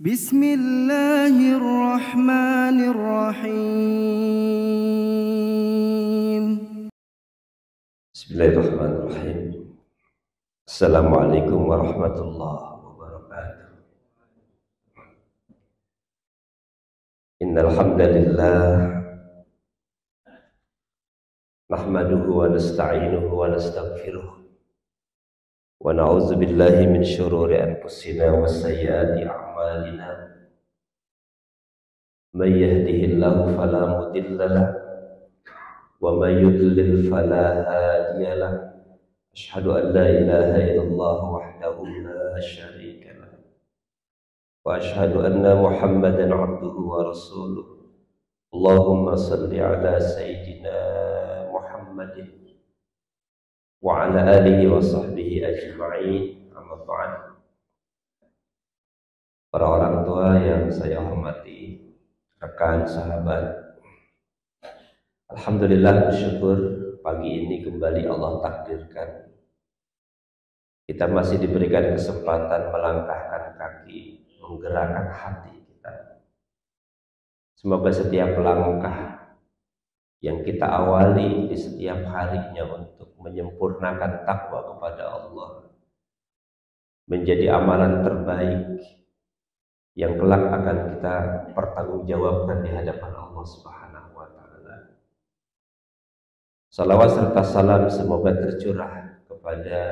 Bismillahirrahmanirrahim. Bismillahirrahmanirrahim. Assalamualaikum warahmatullahi wabarakatuh. Innal hamdalillah nahmaduhu wa nasta'inuhu wa nastaghfiruh wa na'udzu billahi min syururi anfusina wa sayyiati a'malina. May yahdihillahu fala mudilla lahu wa may yudlil fala hadiya lahu. Asyhadu an la ilaha illallah wahdahu la syarika lahu wa asyhadu anna Muhammadan abduhu wa rasuluh. Allahumma salli ala sayyidina Muhammadin wa ala alihi wa sahbihi ajma'in. Amma ba'd. Para orang tua yang saya hormati, rekan sahabat, alhamdulillah, bersyukur pagi ini kembali Allah takdirkan kita masih diberikan kesempatan melangkahkan kaki, menggerakkan hati kita. Semoga setiap langkah yang kita awali di setiap harinya untuk menyempurnakan takwa kepada Allah menjadi amalan terbaik yang kelak akan kita pertanggungjawabkan di hadapan Allah Subhanahu wa taala. Salawat serta salam semoga tercurah kepada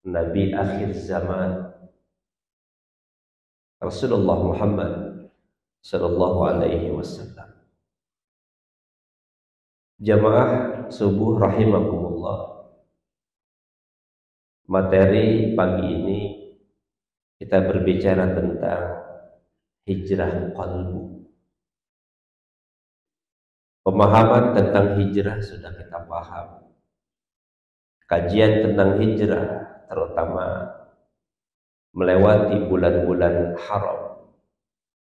Nabi akhir zaman Rasulullah Muhammad sallallahu alaihi wasallam. Jamaah subuh rahimakumullah. Materi pagi ini kita berbicara tentang hijrah qalbu. Pemahaman tentang hijrah sudah kita paham. Kajian tentang hijrah terutama melewati bulan-bulan haram,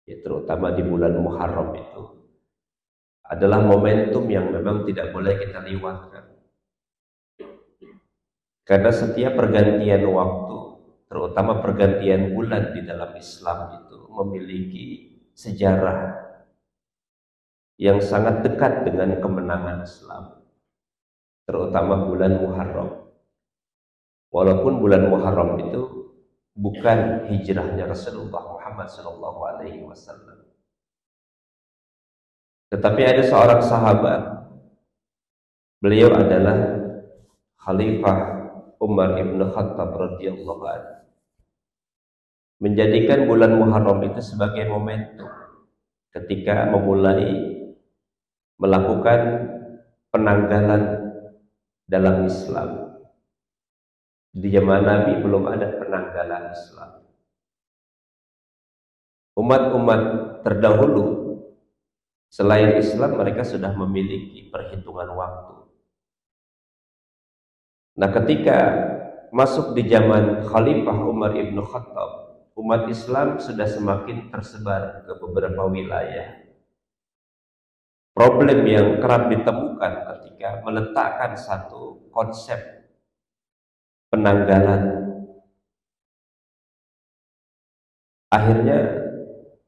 ya, terutama di bulan Muharram itu adalah momentum yang memang tidak boleh kita lewatkan. Karena setiap pergantian waktu, terutama pergantian bulan di dalam Islam itu memiliki sejarah yang sangat dekat dengan kemenangan Islam, terutama bulan Muharram. Walaupun bulan Muharram itu bukan hijrahnya Rasulullah Muhammad SAW, tetapi ada seorang sahabat, beliau adalah Khalifah Umar ibn Khattab radhiyallahu anhu, menjadikan bulan Muharram itu sebagai momentum ketika memulai melakukan penanggalan dalam Islam. Di zaman Nabi belum ada penanggalan Islam. Umat-umat terdahulu selain Islam mereka sudah memiliki perhitungan waktu. Nah, ketika masuk di zaman Khalifah Umar ibn Khattab, umat Islam sudah semakin tersebar ke beberapa wilayah. Problem yang kerap ditemukan ketika meletakkan satu konsep penanggalan, akhirnya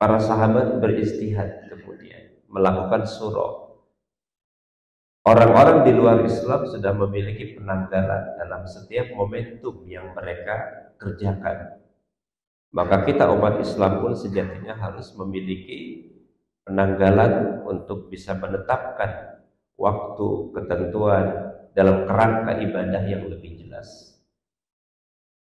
para sahabat beristihad kemudian melakukan surah. Orang-orang di luar Islam sudah memiliki penanggalan dalam setiap momentum yang mereka kerjakan. Maka kita umat Islam pun sejatinya harus memiliki penanggalan untuk bisa menetapkan waktu, ketentuan dalam kerangka ibadah yang lebih jelas.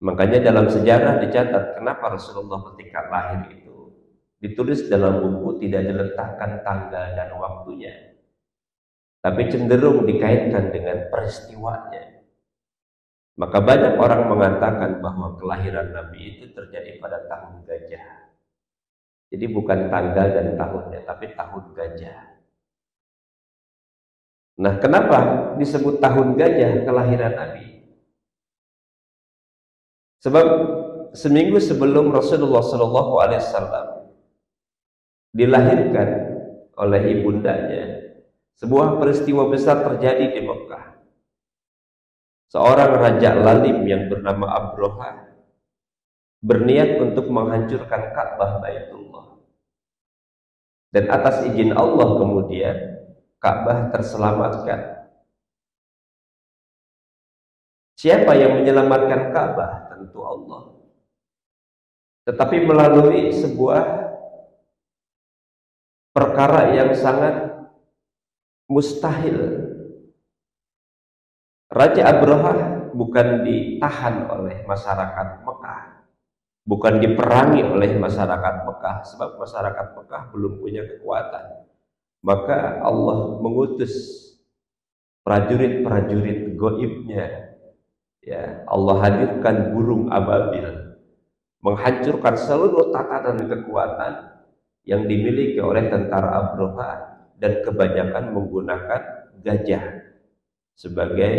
Makanya dalam sejarah dicatat kenapa Rasulullah ketika lahir itu ditulis dalam buku tidak diletakkan tanggal dan waktunya, tapi cenderung dikaitkan dengan peristiwanya. Maka banyak orang mengatakan bahwa kelahiran Nabi itu terjadi pada tahun gajah. Jadi bukan tanggal dan tahunnya, tapi tahun gajah. Nah, kenapa disebut tahun gajah kelahiran Nabi? Sebab seminggu sebelum Rasulullah SAW dilahirkan oleh ibundanya, sebuah peristiwa besar terjadi di Mekah. Seorang raja lalim yang bernama Abroha berniat untuk menghancurkan Ka'bah Baitullah. Dan atas izin Allah kemudian Ka'bah terselamatkan. Siapa yang menyelamatkan Ka'bah? Tentu Allah. Tetapi melalui sebuah perkara yang sangat mustahil. Raja Abrahah bukan ditahan oleh masyarakat Mekah, bukan diperangi oleh masyarakat Mekah, sebab masyarakat Mekah belum punya kekuatan. Maka Allah mengutus prajurit-prajurit goibnya. Ya, Allah hadirkan burung ababil, menghancurkan seluruh tatanan kekuatan yang dimiliki oleh tentara Abrahah, dan kebanyakan menggunakan gajah sebagai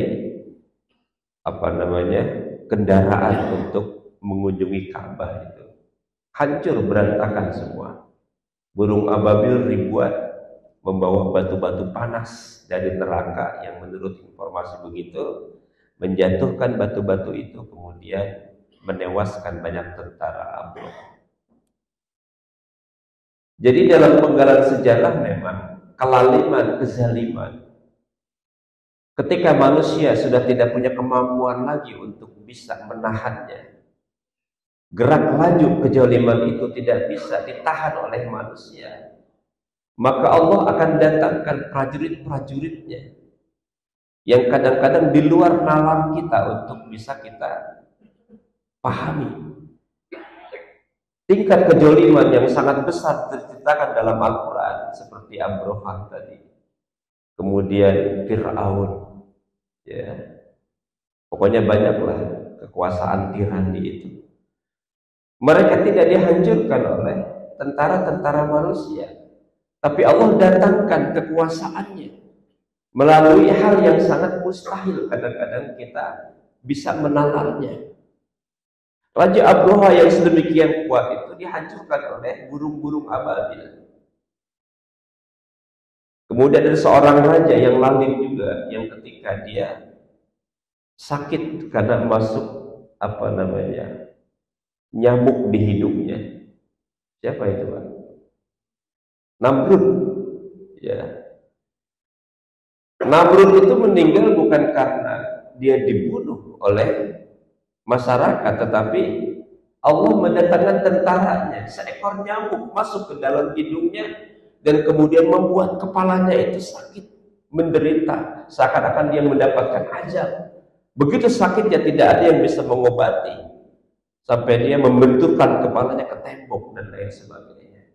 kendaraan untuk mengunjungi Ka'bah itu. Hancur berantakan semua. Burung ababil ribuan membawa batu-batu panas dari neraka yang menurut informasi begitu menjatuhkan batu-batu itu, kemudian menewaskan banyak tentara Abrahah. Jadi dalam penggalan sejarah memang kelaliman, kezaliman, ketika manusia sudah tidak punya kemampuan lagi untuk bisa menahannya, gerak laju kezaliman itu tidak bisa ditahan oleh manusia, maka Allah akan datangkan prajurit-prajuritnya yang kadang-kadang di luar nalar kita untuk bisa kita pahami. Tingkat kezaliman yang sangat besar diceritakan dalam Al-Quran seperti Abrahah tadi, kemudian Fir'aun, ya, pokoknya banyaklah kekuasaan tirani itu. Mereka tidak dihancurkan oleh tentara-tentara manusia, tapi Allah datangkan kekuasaannya melalui hal yang sangat mustahil kadang-kadang kita bisa menalarnya. Raja Abrahah yang sedemikian kuat itu dihancurkan oleh burung-burung ababil. Kemudian ada seorang raja yang lalim juga, yang ketika dia sakit karena masuk nyamuk di hidungnya. Siapa itu, Pak? Namrud. Ya. Namrud itu meninggal bukan karena dia dibunuh oleh masyarakat, tetapi Allah mendatangkan tentaranya, seekor nyamuk masuk ke dalam hidungnya dan kemudian membuat kepalanya itu sakit, menderita, seakan-akan dia mendapatkan ajal. Begitu sakitnya tidak ada yang bisa mengobati, sampai dia membenturkan kepalanya ke tembok dan lain sebagainya.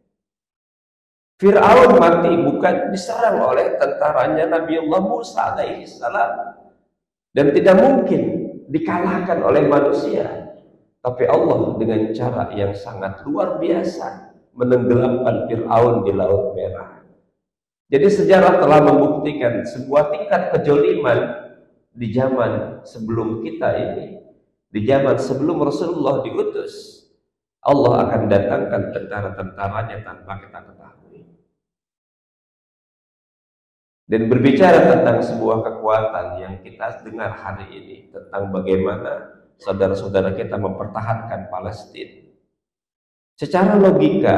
Fir'aun mati bukan diserang oleh tentaranya Nabiullah Musa alaihi salam, dan tidak mungkin dikalahkan oleh manusia, tapi Allah dengan cara yang sangat luar biasa menenggelamkan Fir'aun di Laut Merah. Jadi sejarah telah membuktikan sebuah tingkat kezaliman di zaman sebelum kita ini, di zaman sebelum Rasulullah diutus, Allah akan datangkan tentara-tentaranya tanpa kita ketahui. Dan berbicara tentang sebuah kekuatan yang kita dengar hari ini, tentang bagaimana saudara-saudara kita mempertahankan Palestina. Secara logika,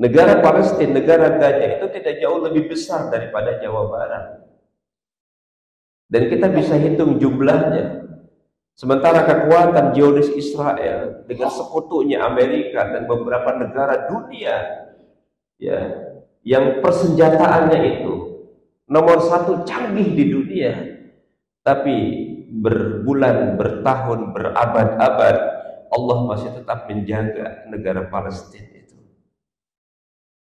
negara Palestina, negara gajah itu tidak jauh lebih besar daripada Jawa Barat. Dan kita bisa hitung jumlahnya. Sementara kekuatan Zionis Israel dengan sekutunya Amerika dan beberapa negara dunia, ya, yang persenjataannya itu nomor satu canggih di dunia, tapi berbulan, bertahun, berabad-abad Allah masih tetap menjaga negara Palestina itu.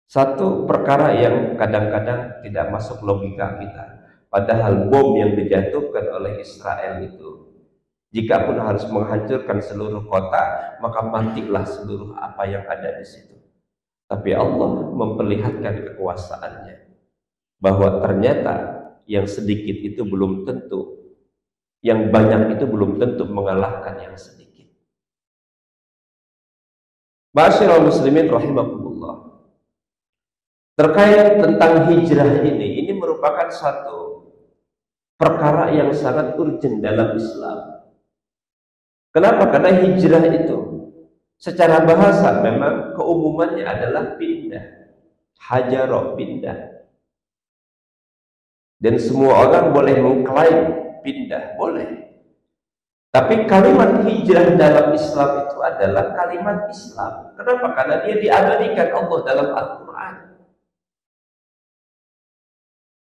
Satu perkara yang kadang-kadang tidak masuk logika kita, padahal bom yang dijatuhkan oleh Israel itu, jika pun harus menghancurkan seluruh kota, maka matilah seluruh apa yang ada di situ. Tapi Allah memperlihatkan kekuasaannya, bahwa ternyata yang sedikit itu belum tentu, yang banyak itu belum tentu mengalahkan yang sedikit. Ma'asyiral muslimin rahimakumullah. Terkait tentang hijrah ini merupakan satu perkara yang sangat urgent dalam Islam. Kenapa? Karena hijrah itu secara bahasa memang keumumannya adalah pindah. Hajaro, pindah. Dan semua orang boleh mengklaim pindah, boleh. Tapi kalimat hijrah dalam Islam itu adalah kalimat Islam. Kenapa? Karena dia diabadikan Allah dalam Al-Quran.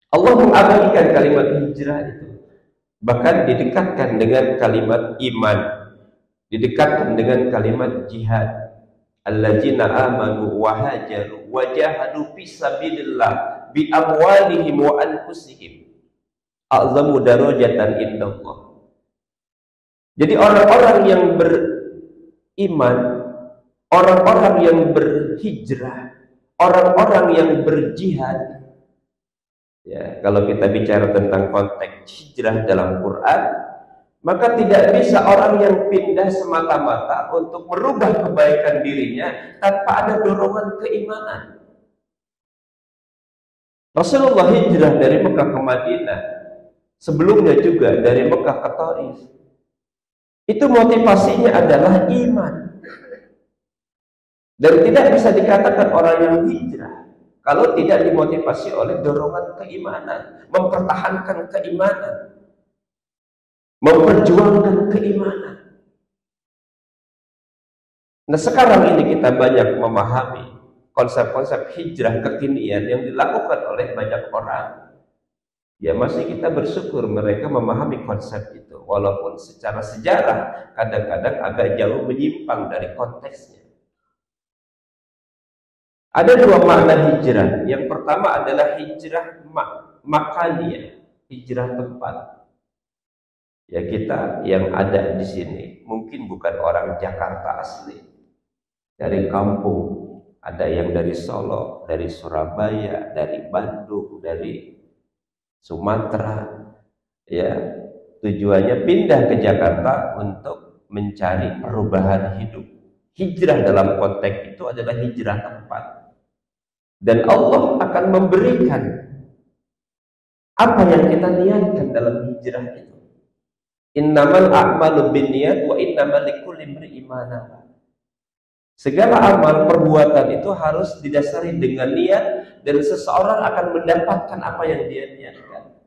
Allah mengabadikan kalimat hijrah itu. Bahkan didekatkan dengan kalimat iman. Didekatkan dengan kalimat jihad. Alladzina amanu wa hajaru wa jahadu fi sabilillah bi amwalihim wa anfusihim a'zamu darajatan indallah. Jadi orang-orang yang beriman, orang-orang yang berhijrah, orang-orang yang berjihad, ya, kalau kita bicara tentang konteks hijrah dalam Quran, maka tidak bisa orang yang pindah semata-mata untuk merubah kebaikan dirinya tanpa ada dorongan keimanan. Rasulullah hijrah dari Mekah ke Madinah, sebelumnya juga dari Mekah ke Taif. Itu motivasinya adalah iman. Dan tidak bisa dikatakan orang yang hijrah kalau tidak dimotivasi oleh dorongan keimanan, mempertahankan keimanan, memperjuangkan keimanan. Nah, sekarang ini kita banyak memahami konsep-konsep hijrah kekinian yang dilakukan oleh banyak orang. Ya, masih kita bersyukur mereka memahami konsep itu, walaupun secara sejarah kadang-kadang agak jauh menyimpang dari konteksnya. Ada dua makna hijrah. Yang pertama adalah hijrah makaniyah, hijrah tempat. Ya, kita yang ada di sini mungkin bukan orang Jakarta asli, dari kampung. Ada yang dari Solo, dari Surabaya, dari Bandung, dari Sumatera, ya, tujuannya pindah ke Jakarta untuk mencari perubahan hidup. Hijrah dalam konteks itu adalah hijrah tempat. Dan Allah akan memberikan apa yang kita niatkan dalam hijrah itu. Innamal a'malu binniyat wa innamal likulli imri'in ma nawa. Segala amal perbuatan itu harus didasari dengan niat, dan seseorang akan mendapatkan apa yang dia niatkan.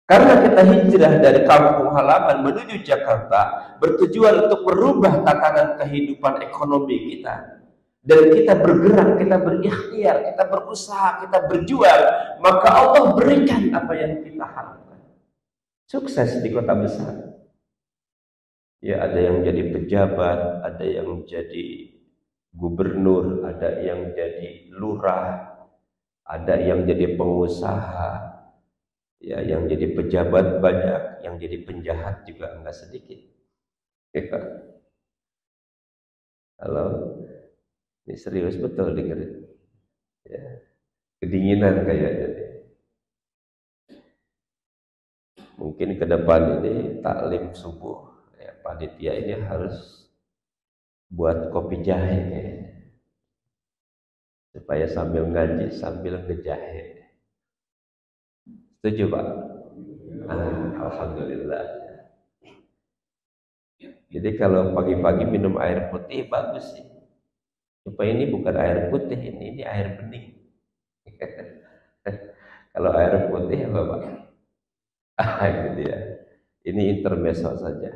Karena kita hijrah dari kampung halaman menuju Jakarta bertujuan untuk merubah tatanan kehidupan ekonomi kita, dan kita bergerak, kita berikhtiar, kita berusaha, kita berjuang, maka Allah berikan apa yang kita harapkan. Sukses di kota besar. Ya, ada yang jadi pejabat, ada yang jadi gubernur, ada yang jadi lurah, ada yang jadi pengusaha, ya, yang jadi pejabat banyak, yang jadi penjahat juga enggak sedikit. Ya. Kalau ini serius betul dengerin, ya, kedinginan kayaknya. Mungkin ke depan ini taklim subuh, ya, panitia ini harus buat kopi jahe supaya sambil ngaji sambil ngejahe. Setuju, Pak? Alhamdulillah. Jadi kalau pagi-pagi minum air putih bagus sih. Supaya ini bukan air putih, ini air bening. Kalau air putih apa, Pak? Itu dia. Ini intermezzo saja.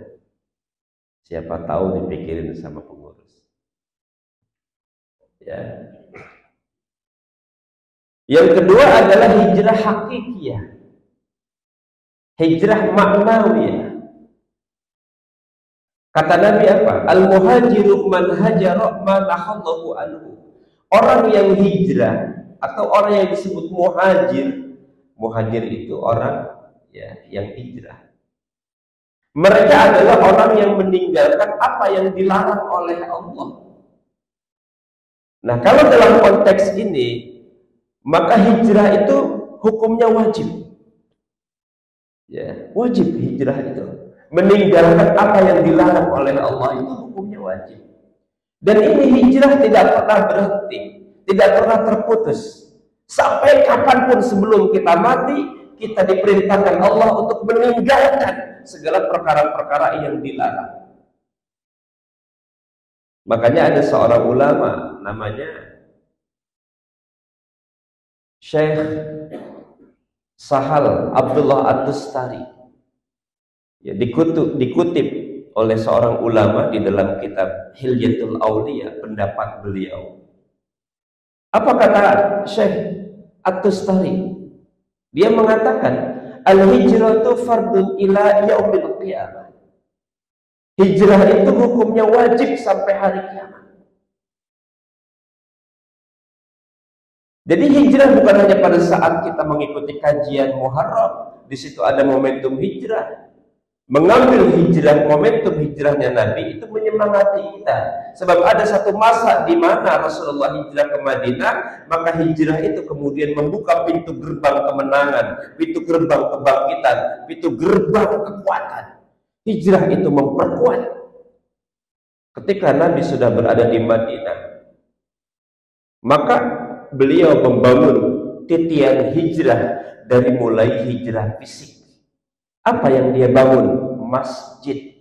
Siapa tahu dipikirin sama pengurus. Ya. Yang kedua adalah hijrah hakikiyah. Hijrah maknawiyah. Kata Nabi apa? Al-muhajiru man hajara ma nahallahu anhu. Orang yang hijrah atau orang yang disebut muhajir. Muhajir itu orang, ya, yang hijrah. Mereka adalah orang yang meninggalkan apa yang dilarang oleh Allah. Nah, kalau dalam konteks ini, maka hijrah itu hukumnya wajib. Ya, wajib hijrah itu. Meninggalkan apa yang dilarang oleh Allah itu hukumnya wajib. Dan ini hijrah tidak pernah berhenti, tidak pernah terputus. Sampai kapanpun sebelum kita mati, kita diperintahkan Allah untuk meninggalkan segala perkara-perkara yang dilarang. Makanya ada seorang ulama namanya Syekh Sahal Abdullah At-Tustari. Ya, dikutip oleh seorang ulama di dalam kitab Hilyatul Auliya, pendapat beliau. Apa kata Syekh At-Tustari? Dia mengatakan al-hijratu fardun ila yaumil qiyamah. Hijrah itu hukumnya wajib sampai hari kiamat. Jadi hijrah bukan hanya pada saat kita mengikuti kajian Muharram, di situ ada momentum hijrah. Mengambil hijrah, momentum hijrahnya Nabi itu menyemangati kita. Sebab ada satu masa di mana Rasulullah hijrah ke Madinah, maka hijrah itu kemudian membuka pintu gerbang kemenangan, pintu gerbang kebangkitan, pintu gerbang kekuatan. Hijrah itu memperkuat. Ketika Nabi sudah berada di Madinah, maka beliau membangun titian hijrah dari mulai hijrah fisik. Apa yang dia bangun? Masjid.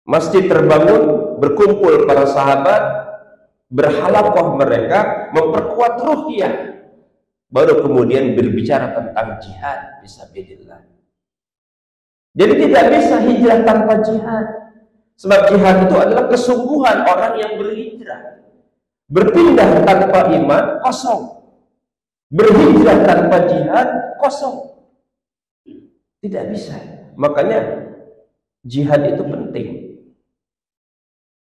Masjid terbangun, berkumpul para sahabat, berhalaqah mereka, memperkuat ruhiyah. Baru kemudian berbicara tentang jihad fisabilillah. Jadi tidak bisa hijrah tanpa jihad. Sebab jihad itu adalah kesungguhan orang yang berhijrah. Berpindah tanpa iman, kosong. Berhijrah tanpa jihad, kosong. Tidak bisa. Makanya jihad itu penting.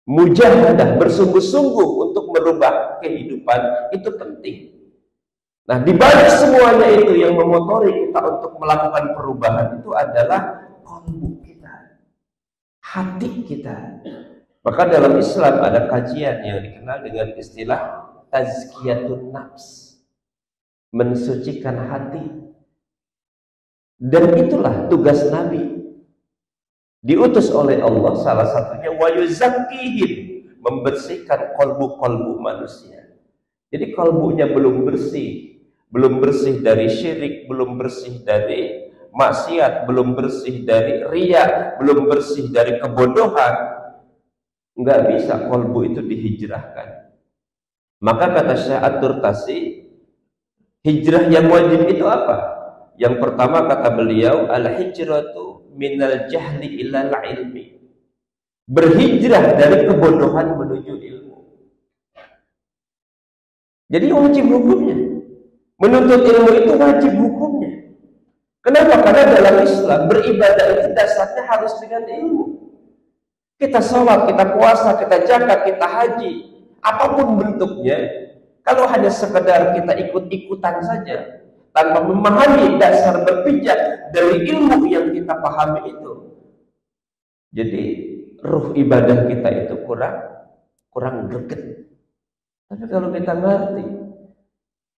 Mujahadah, bersungguh-sungguh untuk merubah kehidupan itu penting. Nah, di balik semuanya itu yang memotori kita untuk melakukan perubahan itu adalah qalbu kita, hati kita. Maka dalam Islam ada kajian yang dikenal dengan istilah tazkiyatun nafs, mensucikan hati. Dan itulah tugas Nabi. Diutus oleh Allah, salah satunya wa yuzakkihim, membersihkan qalbu-qalbu manusia. Jadi qalbunya belum bersih dari syirik, belum bersih dari maksiat, belum bersih dari riya, belum bersih dari kebodohan. Enggak bisa qalbu itu dihijrahkan. Maka kata Syekh At-Turtasi, hijrah yang wajib itu apa? Yang pertama kata beliau, al-hijratu minal jahli ilal ilmi. Berhijrah dari kebodohan menuju ilmu. Jadi wajib hukumnya. Menuntut ilmu itu wajib hukumnya. Kenapa? Karena dalam Islam beribadah itu dasarnya harus dengan ilmu. Kita sholat, kita puasa, kita zakat, kita haji, apapun bentuknya, kalau hanya sekedar kita ikut-ikutan saja, tanpa memahami dasar berpijak dari ilmu yang kita pahami itu, jadi ruh ibadah kita itu kurang greget. Tapi kalau kita ngerti,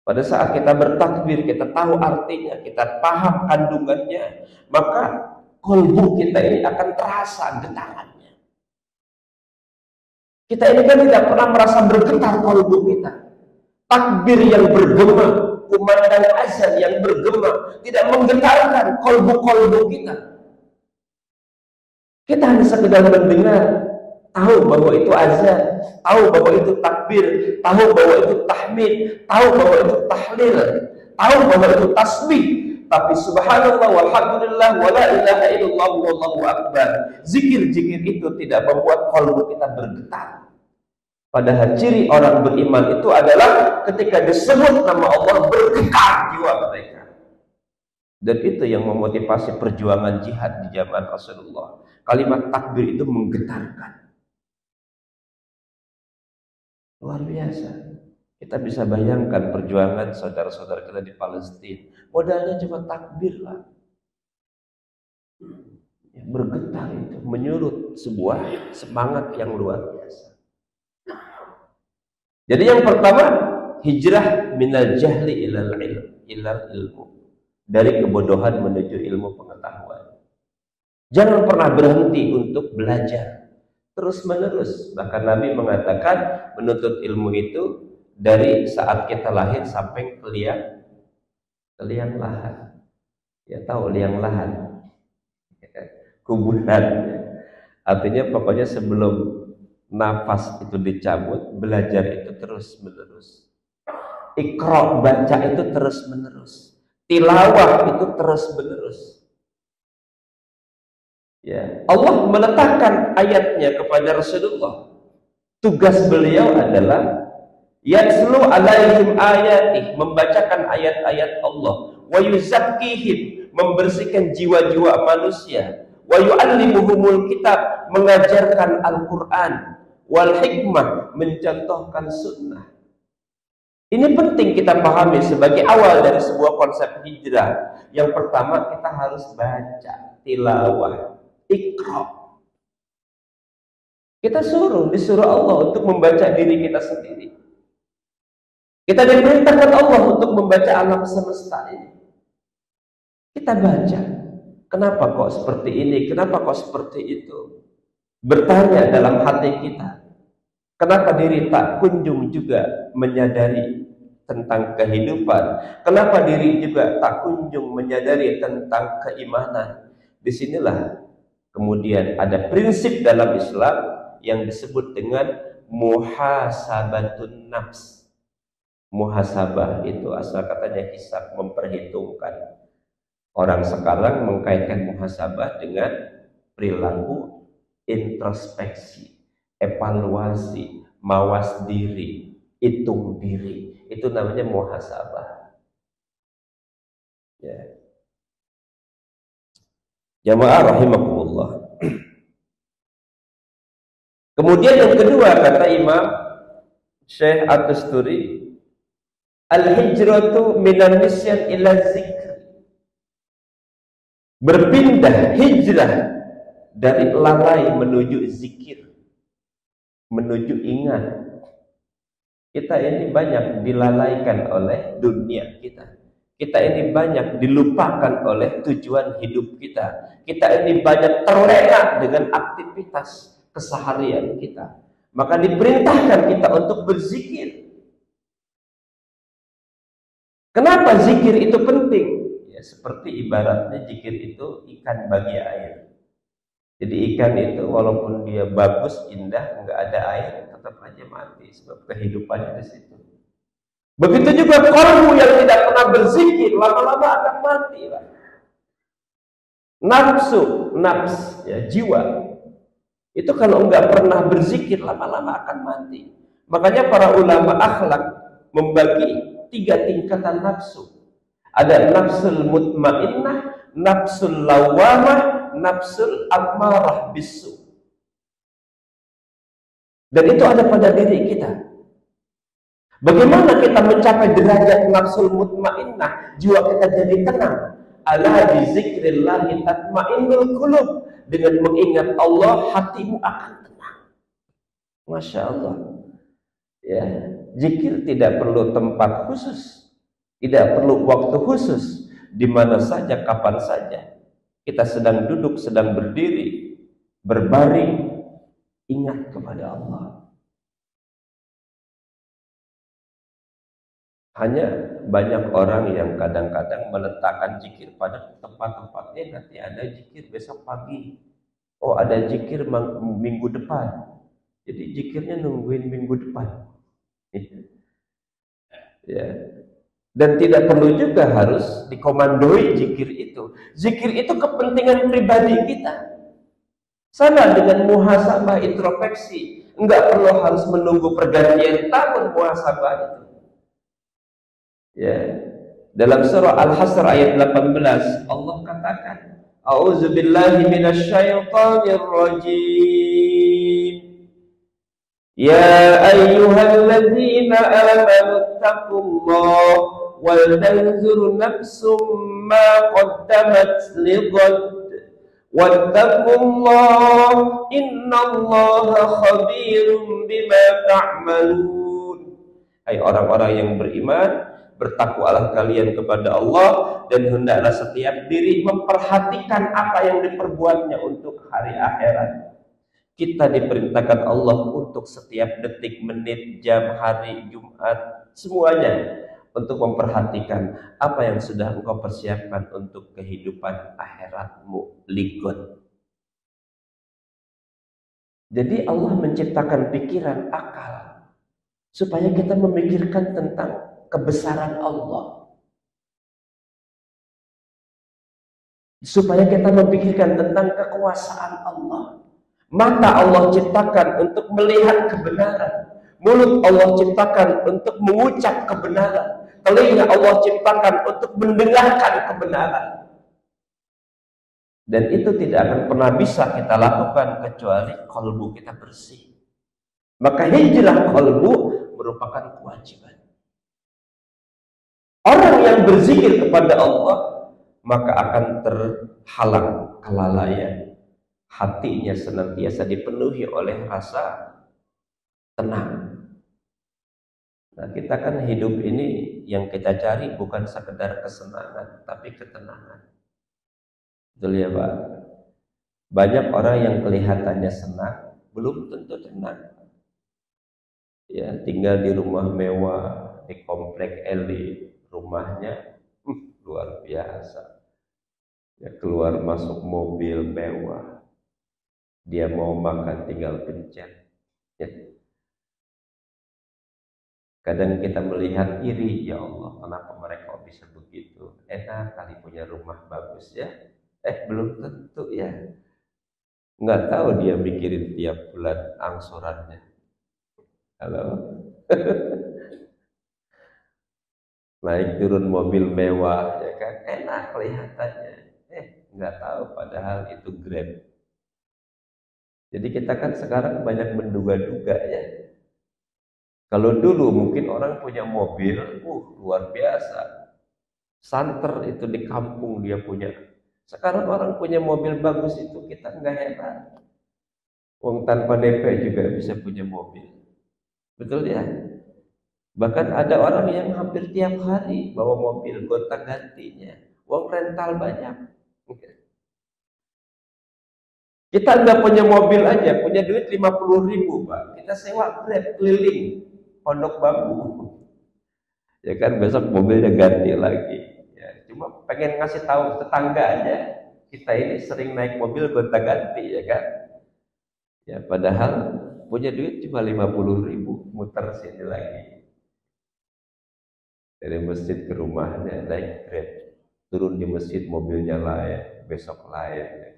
pada saat kita bertakbir, kita tahu artinya, kita paham kandungannya, maka qalbu kita ini akan terasa getarannya. Kita ini kan tidak pernah merasa bergetar qalbu kita. Takbir yang bergema, kumandang azan yang bergema, tidak menggetarkan qalbu kita. Kita hanya sekedar mendengar, tahu bahwa itu azan, tahu bahwa itu takbir, tahu bahwa itu tahmid, tahu bahwa itu tahlil, tahu bahwa itu tasbih. Tapi subhanallah walhamdulillah wala ilaha illallah wallahu akbar, zikir-zikir itu tidak membuat qalbu kita bergetar. Padahal ciri orang beriman itu adalah ketika disebut nama Allah bergetar jiwa mereka. Dan itu yang memotivasi perjuangan jihad di zaman Rasulullah. Kalimat takbir itu menggetarkan. Luar biasa. Kita bisa bayangkan perjuangan saudara-saudara kita di Palestina. Modalnya cuma takbir lah. Yang bergetar itu menyurut sebuah semangat yang luar biasa. Jadi yang pertama, hijrah minal jahli ilal ilmu. Dari kebodohan menuju ilmu pengetahuan. Jangan pernah berhenti untuk belajar. Terus menerus. Bahkan Nabi mengatakan menuntut ilmu itu dari saat kita lahir sampai ke liang lahat. Ya tahu liang lahat. Kuburan. Artinya pokoknya sebelum nafas itu dicabut, belajar itu terus menerus. Iqra, baca itu terus menerus. Tilawah itu terus menerus. Ya, Allah meletakkan ayatnya kepada Rasulullah. Tugas beliau adalah yatslu alaihim ayatih, membacakan ayat-ayat Allah, wa yuzakkihim, membersihkan jiwa-jiwa manusia, wa yu'allimuhumul kitab, mengajarkan Al-Qur'an, wal hikmah, mencontohkan sunnah. Ini penting kita pahami sebagai awal dari sebuah konsep hijrah. Yang pertama, kita harus baca, tilawah, Iqra. Kita disuruh Allah untuk membaca diri kita sendiri. Kita diperintahkan Allah untuk membaca alam semesta ini. Kita baca, kenapa kok seperti ini, kenapa kok seperti itu. Bertanya dalam hati kita, kenapa diri tak kunjung juga menyadari tentang kehidupan, kenapa diri juga tak kunjung menyadari tentang keimanan. Disinilah kemudian ada prinsip dalam Islam yang disebut dengan muhasabatun nafs. Muhasabah itu asal katanya hisab, memperhitungkan. Orang sekarang mengkaitkan muhasabah dengan perilaku introspeksi, evaluasi, mawas diri, hitung diri. Itu namanya muhasabah. Ya. Jamaah rahimakumullah. Kemudian yang kedua kata Imam Syekh At-Tusturi, al-hijratu minan nisyan ila zikr. Berpindah hijrah dari lalai menuju zikir, menuju ingat. Kita ini banyak dilalaikan oleh dunia kita. Kita ini banyak dilupakan oleh tujuan hidup kita. Kita ini banyak terlena dengan aktivitas keseharian kita. Maka diperintahkan kita untuk berzikir. Kenapa zikir itu penting? Ya, seperti ibaratnya zikir itu ikan bagi air. Jadi ikan itu walaupun dia bagus, indah, nggak ada air, tetap aja mati sebab kehidupannya di situ. Begitu juga kalbu yang tidak pernah berzikir, lama-lama akan mati. Nafs, ya, jiwa. Itu kalau enggak pernah berzikir, lama-lama akan mati. Makanya para ulama akhlak membagi 3 tingkatan nafsu. Ada nafsul mutmainnah, nafsul lawamah, nafsul ammarah bisu. Dan itu ada pada diri kita. Bagaimana kita mencapai derajat nafsul mutmainnah, jiwa kita jadi tenang? Ala bi zikrillahi tatmainnul qulub. Dengan mengingat Allah, hatimu akan tenang. Masya Allah. Ya, zikir tidak perlu tempat khusus, tidak perlu waktu khusus. Di mana saja, kapan saja. Kita sedang duduk, sedang berdiri, berbaring, ingat kepada Allah. Hanya banyak orang yang kadang-kadang meletakkan zikir pada tempat-tempatnya. Nanti ada zikir besok pagi, oh ada zikir minggu depan, jadi zikirnya nungguin minggu depan. Ya. Dan tidak perlu juga harus dikomandoi zikir itu. Zikir itu kepentingan pribadi kita. Sama dengan muhasabah introspeksi, enggak perlu harus menunggu pergantian tahun muhasabah itu. Ya. Dalam surah Al-Hasr ayat 18 Allah katakan, A'udzubillahi minasyaitonir rajim. Ya ayyuhalladzina amanu taqullaha wal tanzur nafsum ma qaddamat lighad wattaqullaha innallaha khabirum bima ta'malun. Hai orang-orang yang beriman, bertakwalah kalian kepada Allah dan hendaklah setiap diri memperhatikan apa yang diperbuatnya untuk hari akhirat. Kita diperintahkan Allah untuk setiap detik, menit, jam, hari, Jumat, semuanya untuk memperhatikan apa yang sudah engkau persiapkan untuk kehidupan akhiratmu. Ligot. Jadi Allah menciptakan pikiran, akal, supaya kita memikirkan tentang kebesaran Allah. Supaya kita memikirkan tentang kekuasaan Allah. Mata Allah ciptakan untuk melihat kebenaran. Mulut Allah ciptakan untuk mengucap kebenaran. Telinga Allah ciptakan untuk mendengarkan kebenaran. Dan itu tidak akan pernah bisa kita lakukan kecuali kalbu kita bersih. Maka hijrah kalbu merupakan kewajiban. Orang yang berzikir kepada Allah maka akan terhalang kelalaian. Hatinya senantiasa dipenuhi oleh rasa tenang. Nah, kita kan hidup ini yang kita cari bukan sekedar kesenangan, tapi ketenangan. Betul ya Pak? Banyak orang yang kelihatannya senang, belum tentu tenang. Ya, tinggal di rumah mewah, di komplek elit, rumahnya luar biasa. Ya, keluar masuk mobil mewah. Dia mau makan tinggal pencet. Ya. Kadang kita melihat iri, ya Allah, kenapa mereka bisa begitu? Enak kali punya rumah bagus ya. Belum tentu ya. Nggak tahu dia mikirin tiap bulan angsurannya. Halo. Naik turun mobil mewah, ya kan? Enak kelihatannya. Nggak tahu padahal itu Grab. Jadi kita kan sekarang banyak menduga-duga ya. Kalau dulu mungkin orang punya mobil, luar biasa. Santer itu di kampung dia punya. Sekarang orang punya mobil bagus itu kita nggak heran. Wong tanpa DP juga bisa punya mobil. Betul ya? Bahkan ada orang yang hampir tiap hari bawa mobil gonta-gantinya. Wong rental banyak. Kita nggak punya mobil aja, punya duit 50.000 Pak. Kita sewa Grab keliling Pondok Bambu. Ya kan besok mobilnya ganti lagi. Ya, cuma pengen ngasih tahu tetangga aja. Kita ini sering naik mobil gonta-ganti ya kan. Ya padahal punya duit cuma 50.000 muter sini lagi. Dari masjid ke rumahnya naik Grab. Turun di masjid mobilnya lain, besok lain. Ya.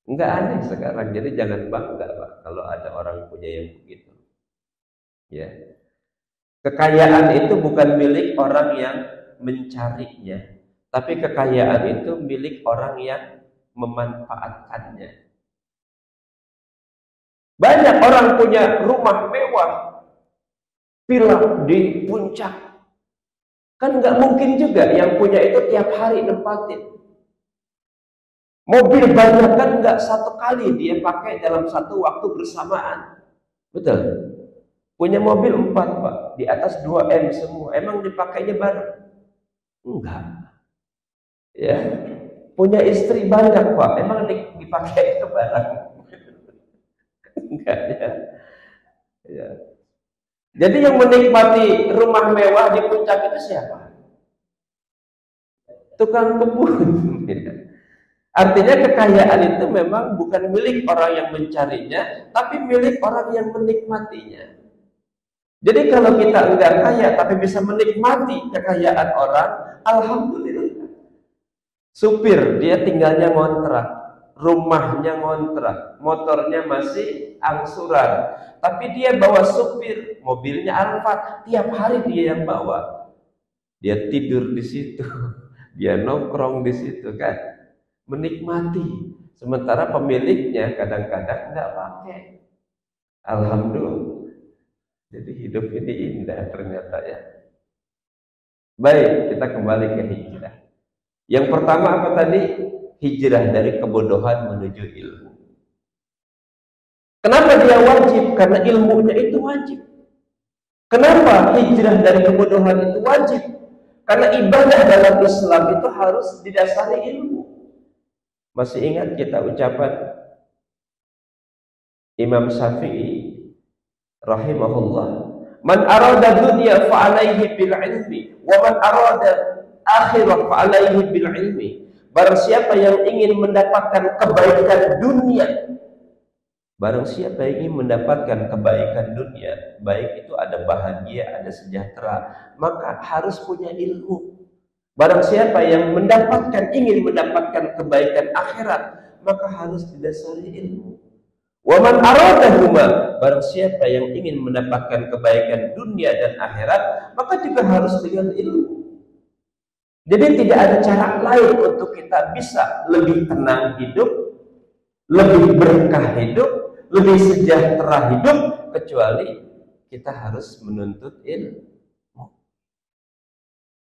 Enggak aneh sekarang, jadi jangan bangga Pak kalau ada orang punya yang begitu. Ya. Kekayaan itu bukan milik orang yang mencarinya, tapi kekayaan itu milik orang yang memanfaatkannya. Banyak orang punya rumah mewah, villa di puncak. Kan nggak mungkin juga yang punya itu tiap hari nempatin. Mobil banyak kan nggak satu kali dia pakai dalam satu waktu bersamaan. Betul. Punya mobil 4 Pak, di atas 2M semua. Emang dipakainya bareng? Enggak. Ya. Punya istri banyak Pak, emang dipakai itu bareng? Enggak ya. Ya. Jadi yang menikmati rumah mewah di puncak itu siapa? Tukang kebun. Artinya kekayaan itu memang bukan milik orang yang mencarinya, tapi milik orang yang menikmatinya. Jadi kalau kita enggak kaya tapi bisa menikmati kekayaan orang, alhamdulillah. Supir dia tinggalnya ngontrak, rumahnya ngontrak, motornya masih angsuran, tapi dia bawa supir, mobilnya Alphard, tiap hari dia yang bawa. Dia tidur di situ, dia nongkrong di situ kan. Menikmati, sementara pemiliknya kadang-kadang nggak pakai. Alhamdulillah. Jadi hidup ini indah ternyata ya. Baik, kita kembali ke hijrah. Yang pertama apa tadi? Hijrah dari kebodohan menuju ilmu. Kenapa dia wajib? Karena ilmunya itu wajib. Kenapa hijrah dari kebodohan itu wajib? Karena ibadah dalam Islam itu harus didasari ilmu. Masih ingat kita ucapan Imam Syafi'i rahimahullah, man arada dunya fa alaihi bil ilmi wa man arada akhirah fa alaihi bil ilmi. Barang siapa yang ingin mendapatkan kebaikan dunia, Barang siapa yang ingin mendapatkan kebaikan dunia, baik itu ada bahagia, ada sejahtera, maka harus punya ilmu. Barang siapa yang ingin mendapatkan kebaikan akhirat, maka harus didasari ilmu. Waman aradahuma, barang siapa yang ingin mendapatkan kebaikan dunia dan akhirat, maka juga harus dengan ilmu. Jadi tidak ada cara lain untuk kita bisa lebih tenang hidup, lebih berkah hidup, lebih sejahtera hidup, kecuali kita harus menuntut ilmu.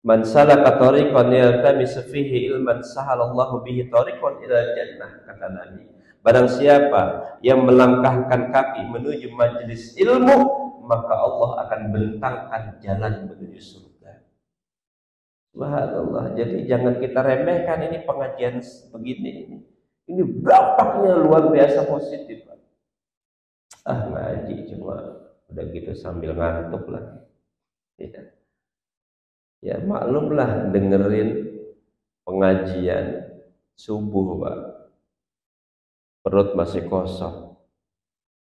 Man salaka tariqan yaltamisu fihi ilman sahalallahu bihi tariqan ila jannah, kata Nabi. Barang siapa yang melangkahkan kaki menuju majelis ilmu, maka Allah akan bentangkan jalan menuju surga. Subhanallah. Jadi jangan kita remehkan ini pengajian begini ini. Ini dampaknya luar biasa positif. Ngaji cuma udah gitu sambil ngantuk lah. Ya. Ya maklumlah dengerin pengajian subuh, Pak. Perut masih kosong.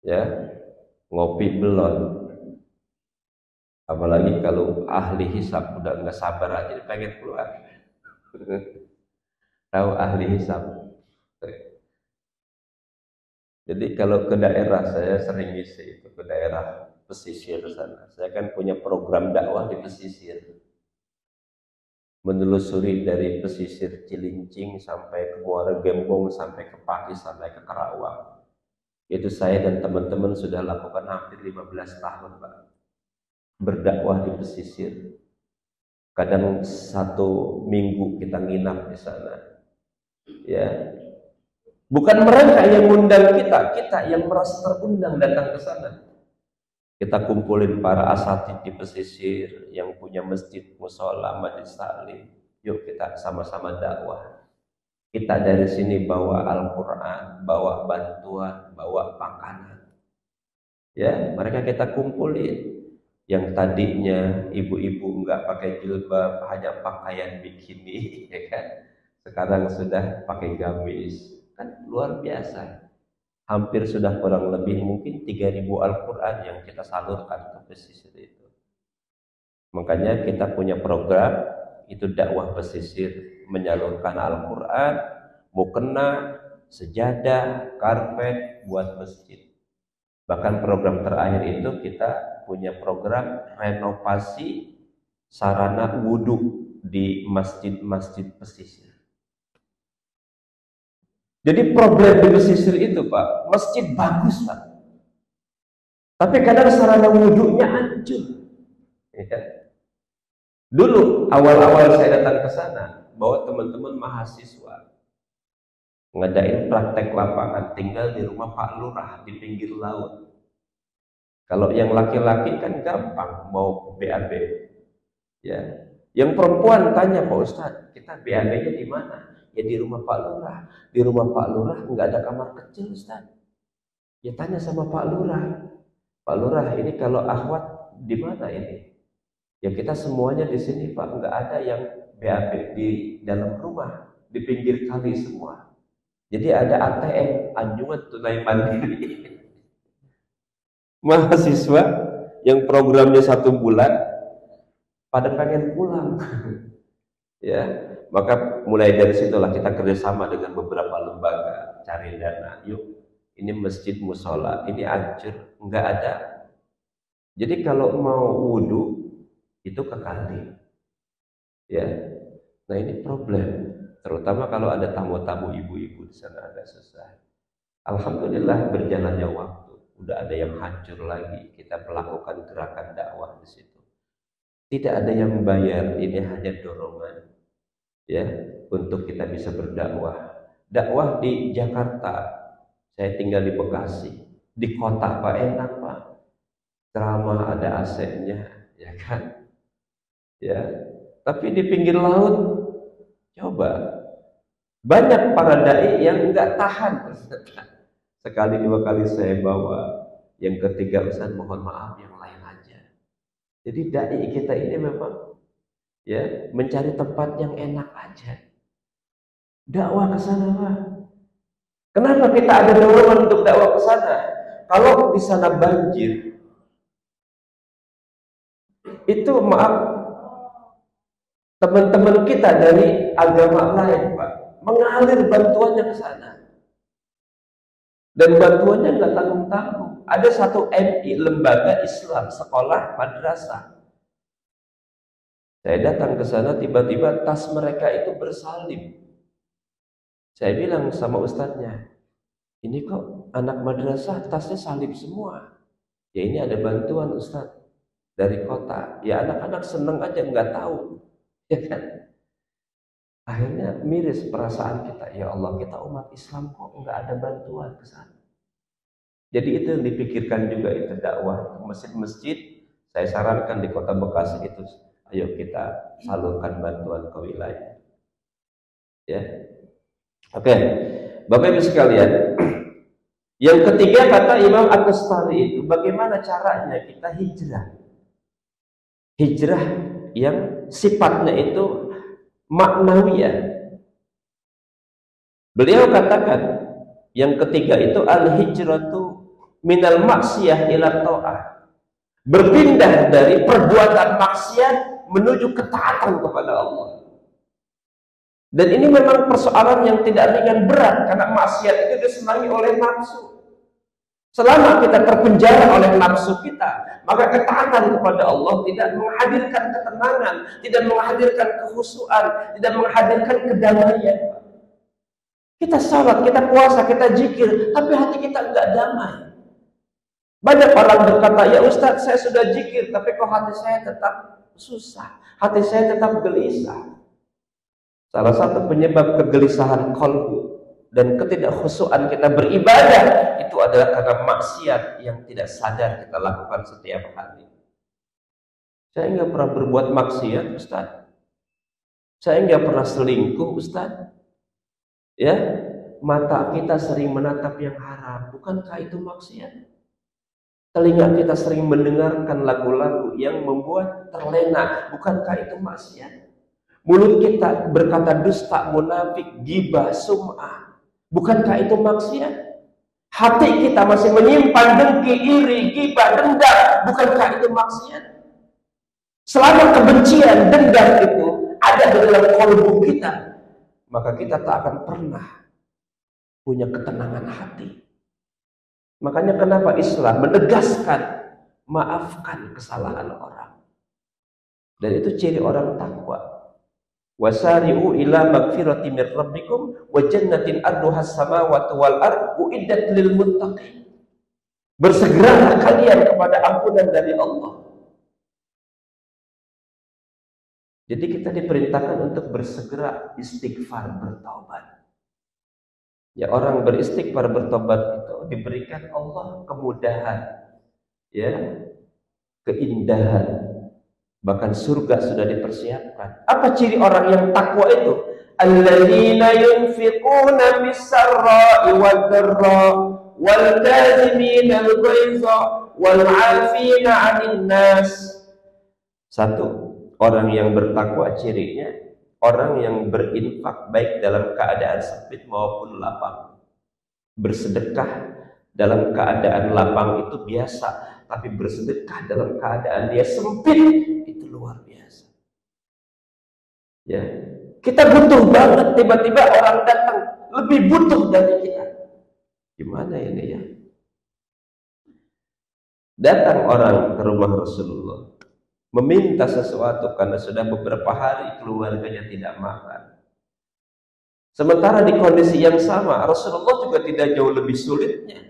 Ya, ngopi belum. Apalagi kalau ahli hisab udah nggak sabar aja pengen keluar. Tahu ahli hisab. Jadi kalau ke daerah, saya sering ngisi itu ke daerah pesisir sana. Saya kan punya program dakwah di pesisir. Menelusuri dari pesisir Cilincing sampai ke Muara Gembong, sampai ke Pakis, sampai ke Karawang. Itu saya dan teman-teman sudah lakukan hampir 15 tahun, Pak. Berdakwah di pesisir. Kadang 1 minggu kita nginap di sana. Ya. Bukan mereka yang mengundang kita yang merasa terundang datang ke sana. Kita kumpulin para asatid di pesisir yang punya masjid, mushola, majelis taklim. Yuk kita sama-sama dakwah. Kita dari sini bawa Al-Quran, bawa bantuan, bawa makanan. Ya, mereka kita kumpulin. Yang tadinya ibu-ibu nggak pakai jilbab, hanya pakaian bikini, ya kan? Sekarang sudah pakai gamis, kan luar biasa. Hampir sudah kurang lebih mungkin 3.000 Al-Quran yang kita salurkan ke pesisir itu. Makanya kita punya program, itu dakwah pesisir, menyalurkan Al-Quran, mukena, sejadah, karpet buat masjid. Bahkan program terakhir itu kita punya program renovasi sarana wudhu di masjid-masjid pesisir. Jadi problem di pesisir itu, Pak, masjid bagus, Pak, tapi kadang sarana wudhunya hancur. Ya. Dulu awal-awal saya datang ke sana, bawa teman-teman mahasiswa ngadain praktek lapangan, tinggal di rumah Pak Lurah di pinggir laut. Kalau yang laki-laki kan gampang mau BAB, ya. Yang perempuan tanya, Pak Ustadz, kita BAB-nya di mana? Ya di rumah Pak Lurah. Di rumah Pak Lurah nggak ada kamar kecil, Ustaz. Ya tanya sama Pak Lurah. Pak Lurah, ini kalau akhwat di mana ini? Ya kita semuanya di sini, Pak, nggak ada yang BAB di dalam rumah, di pinggir kali semua. Jadi ada ATM, anjungan tunai mandiri. Mahasiswa yang programnya 1 bulan pada pengen pulang. Ya. Maka mulai dari situlah kita kerjasama dengan beberapa lembaga, cari dana. Yuk, ini masjid musola, ini hancur, nggak ada. Jadi kalau mau wudhu itu ke kali, ya. Nah ini problem, terutama kalau ada tamu-tamu ibu-ibu di sana agak susah. Alhamdulillah berjalannya waktu, udah ada yang hancur lagi. Kita melakukan gerakan dakwah di situ. Tidak ada yang membayar, ini hanya dorongan. Ya, untuk kita bisa berdakwah. Dakwah di Jakarta, saya tinggal di Bekasi, di kota Pak, enak Pak, ceramah ada AC-nya, ya kan, ya. Tapi di pinggir laut, coba banyak para dai yang nggak tahan. Sekali 2 kali saya bawa, yang ketiga Ustaz mohon maaf yang lain aja. Jadi dai kita ini memang ya mencari tempat yang enak aja. Dakwah ke sana, Pak. Kenapa kita ada dorongan untuk dakwah ke sana? Kalau di sana banjir, itu maaf, teman-teman kita dari agama lain, Pak, mengalir bantuannya ke sana. Dan bantuannya nggak tanggung-tanggung. Ada satu MI, lembaga Islam, sekolah, madrasah. Saya datang ke sana, tiba-tiba tas mereka itu bersalib. Saya bilang sama ustadznya, ini kok anak madrasah tasnya salib semua. Ya ini ada bantuan ustadz dari kota. Ya anak-anak seneng aja, nggak tahu. Ya kan? Akhirnya miris perasaan kita. Ya Allah, kita umat Islam kok nggak ada bantuan ke sana. Jadi itu yang dipikirkan juga, itu dakwah. Masjid-masjid, saya sarankan di kota Bekasi itu, ayo kita salurkan bantuan ke wilayah. Ya, oke, Bapak Ibu sekalian. Yang ketiga kata Imam At-Tastari itu, bagaimana caranya kita hijrah? Hijrah yang sifatnya itu maknawiyah. Beliau katakan, yang ketiga itu al-hijratu minal maksiyah ila ta'ah. Berpindah dari perbuatan maksiat menuju ketaatan kepada Allah. Dan ini memang persoalan yang tidak ringan, berat, karena maksiat itu disenangi oleh nafsu. Selama kita terpenjara oleh nafsu kita, maka ketaatan kepada Allah tidak menghadirkan ketenangan, tidak menghadirkan kekhusyuan, tidak menghadirkan kedamaian. Kita sholat, kita puasa, kita zikir, tapi hati kita enggak damai. Banyak orang berkata, ya Ustadz, saya sudah zikir, tapi kok hati saya tetap susah, hati saya tetap gelisah. Salah satu penyebab kegelisahan qalbu dan ketidakkhusyuan kita beribadah itu adalah karena maksiat yang tidak sadar kita lakukan setiap hari. Saya nggak pernah berbuat maksiat, Ustadz. Saya nggak pernah selingkuh, Ustadz. Ya, mata kita sering menatap yang haram, bukankah itu maksiat? Telinga kita sering mendengarkan lagu-lagu yang membuat terlena, bukankah itu maksiat? Mulut kita berkata dusta, munafik, ghibah, sum'ah, bukankah itu maksiat? Hati kita masih menyimpan dengki, iri, ghibah, dendam, bukankah itu maksiat? Selama kebencian, dendam itu ada di dalam kalbu kita, maka kita tak akan pernah punya ketenangan hati. Makanya kenapa Islam menegaskan maafkan kesalahan orang. Dan itu ciri orang takwa. Wasari'u ila magfirati mir rabbikum wa jannatin arduhas samawati wal ardu uiddat lil muttaqin. Bersegeralah kalian kepada ampunan dari Allah. Jadi kita diperintahkan untuk bersegera istighfar, bertaubat. Ya, orang beristighfar, bertobat itu diberikan Allah kemudahan, ya, keindahan, bahkan surga sudah dipersiapkan. Apa ciri orang yang takwa itu? Alladzina yunfiquna bis-sarra'i wad-dharra wal kadhimina al-ghaiza wal 'afina 'anil nas. Satu, orang yang bertakwa cirinya orang yang berinfak baik dalam keadaan sempit maupun lapang. Bersedekah dalam keadaan lapang itu biasa, tapi bersedekah dalam keadaan dia sempit itu luar biasa. Ya, kita butuh banget, tiba-tiba orang datang lebih butuh dari kita. Gimana ini ya? Datang orang ke rumah Rasulullah, meminta sesuatu karena sudah beberapa hari keluarganya tidak makan. Sementara di kondisi yang sama, Rasulullah juga tidak jauh lebih sulitnya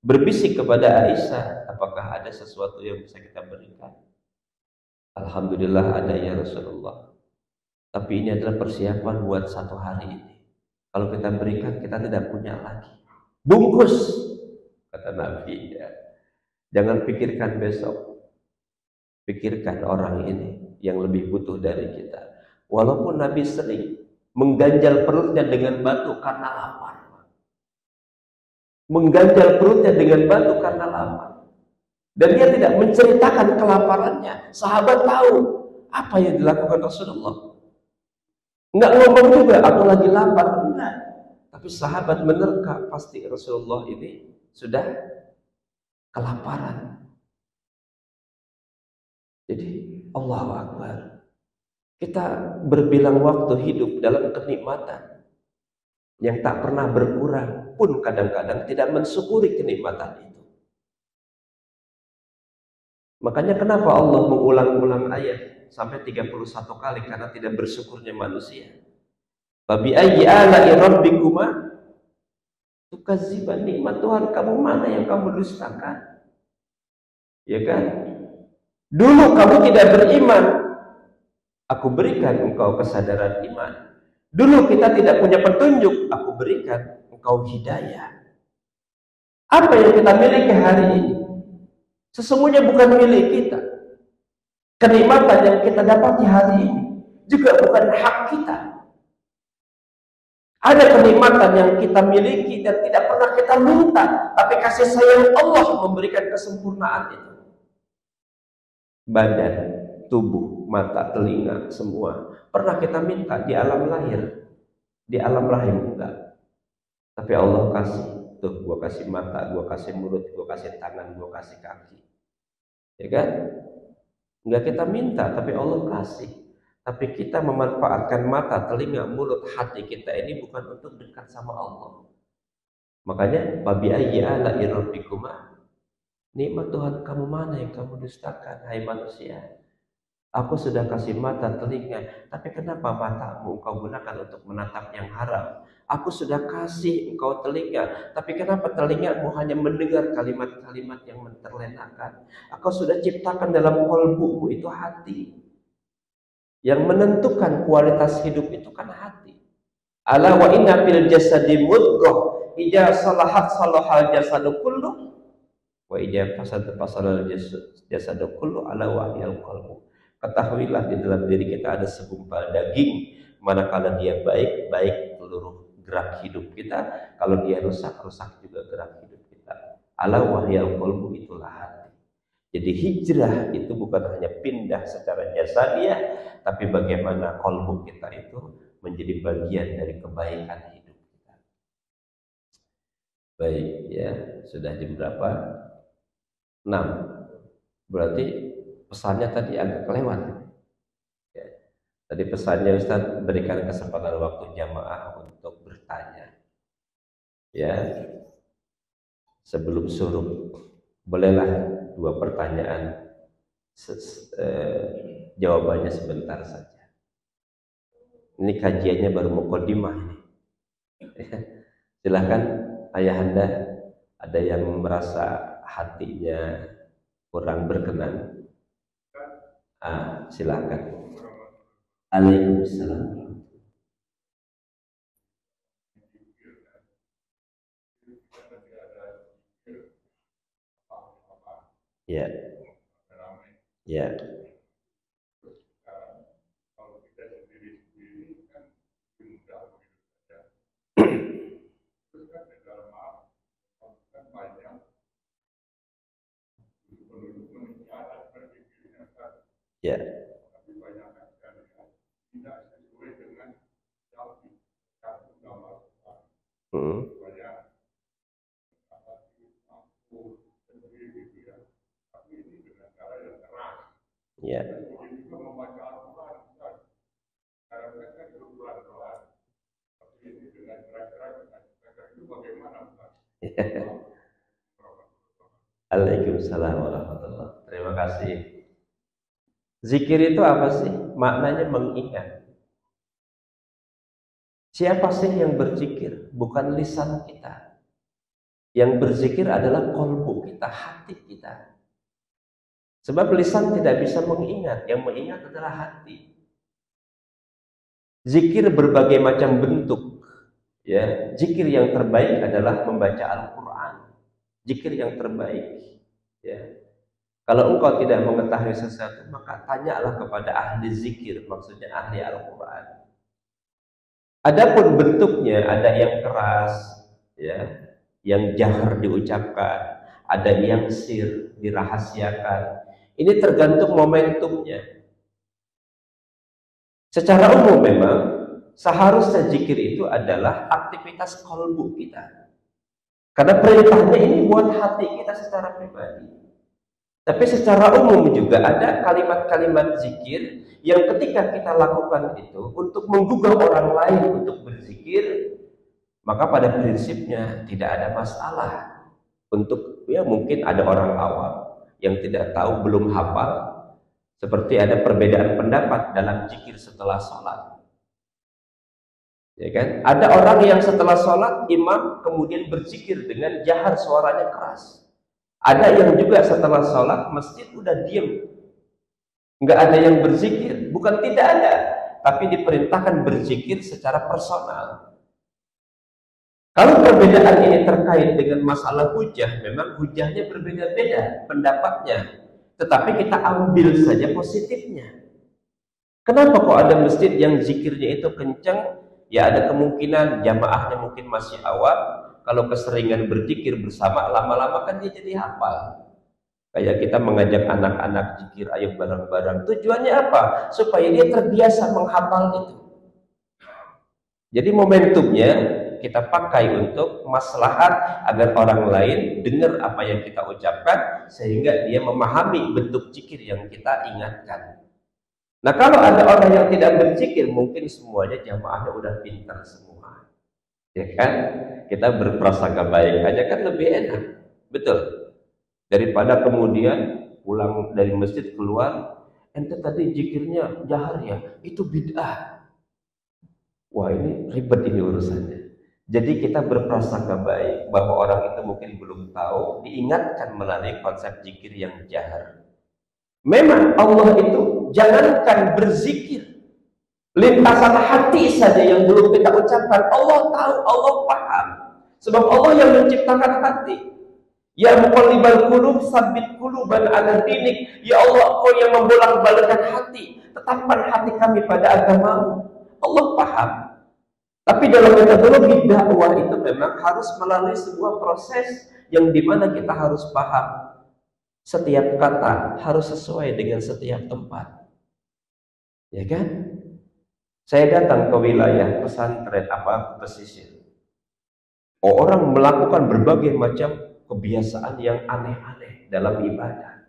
berbisik kepada Aisyah, apakah ada sesuatu yang bisa kita berikan? Alhamdulillah ada ya Rasulullah, tapi ini adalah persiapan buat satu hari ini. Kalau kita berikan, kita tidak punya lagi. Bungkus, kata Nabi ya. Jangan pikirkan besok, pikirkan orang ini yang lebih butuh dari kita. Walaupun Nabi sering mengganjal perutnya dengan batu karena lapar. Mengganjal perutnya dengan batu karena lapar. Dan dia tidak menceritakan kelaparannya. Sahabat tahu apa yang dilakukan Rasulullah. Enggak ngomong juga, aku lagi lapar. Enggak. Tapi sahabat menerka, pasti Rasulullah ini sudah kelaparan. Jadi Allahu Akbar. Kita berbilang waktu hidup dalam kenikmatan yang tak pernah berkurang, pun kadang-kadang tidak mensyukuri kenikmatan itu. Makanya kenapa Allah mengulang-ulang ayat sampai 31 kali? Karena tidak bersyukurnya manusia. Fabi ayyi ala'i rabbikuma tukadziban, nikmat Tuhan kamu mana yang kamu dustakan? Ya kan? Dulu kamu tidak beriman, aku berikan engkau kesadaran iman. Dulu kita tidak punya petunjuk, aku berikan engkau hidayah. Apa yang kita miliki hari ini sesungguhnya bukan milik kita. Kenikmatan yang kita dapati hari ini juga bukan hak kita. Ada kenikmatan yang kita miliki dan tidak pernah kita minta, tapi kasih sayang Allah memberikan kesempurnaan itu. Badan, tubuh, mata, telinga, semua pernah kita minta di alam lahir, di alam rahim enggak. Tapi Allah kasih, tuh gua kasih mata, gua kasih mulut, gua kasih tangan, gua kasih kaki. Ya kan? Enggak kita minta, tapi Allah kasih. Tapi kita memanfaatkan mata, telinga, mulut, hati kita ini bukan untuk dekat sama Allah. Makanya fabi ayyi ala'i rabbikuma, nikmat Tuhan kamu mana yang kamu dustakan, hai manusia? Aku sudah kasih mata, telinga, tapi kenapa matamu engkau gunakan untuk menatap yang haram? Aku sudah kasih engkau telinga, tapi kenapa telingamu hanya mendengar kalimat-kalimat yang menterlenakan? Aku sudah ciptakan dalam qalbumu itu hati. Yang menentukan kualitas hidup itu kan hati. Ala wa inna fil jasadi mudghah, idza salahat salahal jasadu kullu wa idza fasadal jasadu kullu ala wahyal qalbu. Ketahuilah di dalam diri kita ada segumpal daging, manakala dia baik, baik seluruh gerak hidup kita, kalau dia rusak, rusak juga gerak hidup kita. Ala wahyal qalbu, itulah hati. Jadi hijrah itu bukan hanya pindah secara jasadiah, tapi bagaimana qalbu kita itu menjadi bagian dari kebaikan hidup kita. Baik ya, sudah jam berapa? 6. Berarti pesannya tadi agak kelewat. Ya. Tadi pesannya Ustaz berikan kesempatan waktu jamaah untuk bertanya. Ya, sebelum suruh, bolehlah 2 pertanyaan, jawabannya sebentar saja. Ini kajiannya baru mukadimah ini. Silahkan ayahanda, ada yang merasa hatinya kurang berkenan. Silakan. Waalaikumsalam. Ya. Ya. Ya. Ya. Waalaikumsalam warahmatullahi. Terima kasih. Zikir itu apa sih? Maknanya mengingat. Siapa sih yang berzikir? Bukan lisan kita. Yang berzikir adalah qalbu kita, hati kita. Sebab lisan tidak bisa mengingat, yang mengingat adalah hati. Zikir berbagai macam bentuk. Ya, zikir yang terbaik adalah membaca Al-Quran. Zikir yang terbaik. Ya. Kalau engkau tidak mengetahui sesuatu, maka tanyalah kepada ahli zikir, maksudnya ahli Al-Quran. Adapun bentuknya, ada yang keras, ya, yang jahar diucapkan, ada yang sir, dirahasiakan. Ini tergantung momentumnya. Secara umum memang seharusnya zikir itu adalah aktivitas kolbu kita. Karena perintahnya ini buat hati kita secara pribadi. Tapi secara umum juga ada kalimat-kalimat zikir yang ketika kita lakukan itu untuk menggugah orang lain untuk berzikir, maka pada prinsipnya tidak ada masalah. Untuk ya mungkin ada orang awam yang tidak tahu, belum hafal, seperti ada perbedaan pendapat dalam zikir setelah sholat. Ya kan? Ada orang yang setelah sholat imam kemudian berzikir dengan jahar, suaranya keras. Ada yang juga setelah sholat masjid udah diem, nggak ada yang berzikir. Bukan tidak ada, tapi diperintahkan berzikir secara personal. Kalau perbedaan ini terkait dengan masalah hujah, memang hujahnya berbeda-beda pendapatnya, tetapi kita ambil saja positifnya. Kenapa kok ada masjid yang zikirnya itu kencang? Ya ada kemungkinan jamaahnya mungkin masih awam. Kalau keseringan berzikir bersama, lama-lama kan dia jadi hafal. Kayak kita mengajak anak-anak zikir, ayo bareng-bareng. Tujuannya apa? Supaya dia terbiasa menghafal itu. Jadi momentumnya kita pakai untuk maslahat agar orang lain dengar apa yang kita ucapkan, sehingga dia memahami bentuk zikir yang kita ingatkan. Nah, kalau ada orang yang tidak berzikir, mungkin semuanya jamaahnya udah pintar semua. Ya kan? Kita berprasangka baik aja kan lebih enak. Betul. Daripada kemudian pulang dari masjid keluar, ente tadi zikirnya jahar ya, itu bid'ah. Wah, ini ribet ini urusannya. Jadi kita berprasangka baik bahwa orang itu mungkin belum tahu, diingatkan melalui konsep zikir yang jahar. Memang Allah itu jangankan berzikir, lintasan hati saja yang belum kita ucapkan, Allah tahu, Allah paham. Sebab Allah yang menciptakan hati. Ya muqallibal qulub, tsabbit quluban ala dinik. Ya Allah, Engkau yang membolak-balikkan hati, tetapkan hati kami pada agamamu. Allah paham. Tapi dalam metodologi dakwah itu memang harus melalui sebuah proses yang dimana kita harus paham. Setiap kata harus sesuai dengan setiap tempat. Ya kan? Saya datang ke wilayah pesantren pesisir. Orang melakukan berbagai macam kebiasaan yang aneh-aneh dalam ibadah.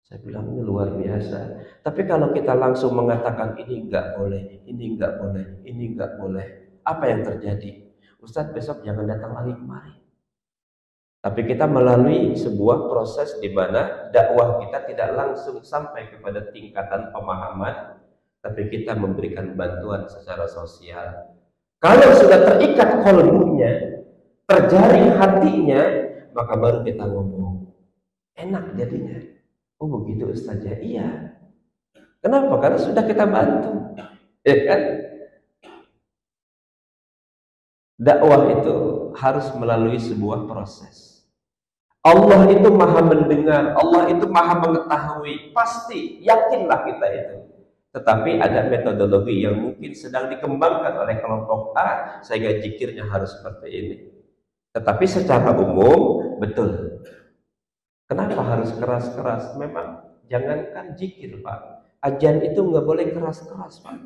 Saya bilang ini luar biasa. Tapi kalau kita langsung mengatakan ini enggak boleh, ini enggak boleh, ini enggak boleh, apa yang terjadi? Ustadz besok jangan datang lagi kemari. Tapi kita melalui sebuah proses di mana dakwah kita tidak langsung sampai kepada tingkatan pemahaman, tapi kita memberikan bantuan secara sosial. Kalau sudah terikat kolbunya, terjaring hatinya, maka baru kita ngomong. Enak jadinya. Oh begitu Ustaz ya? Iya. Kenapa? Karena sudah kita bantu. Ya kan? Dakwah itu harus melalui sebuah proses. Allah itu maha mendengar, Allah itu maha mengetahui. Pasti, yakinlah kita itu. Tetapi ada metodologi yang mungkin sedang dikembangkan oleh kelompok A, sehingga zikirnya harus seperti ini. Tetapi secara umum, betul. Kenapa harus keras-keras? Memang jangankan zikir, Pak. Ajan itu nggak boleh keras-keras, Pak.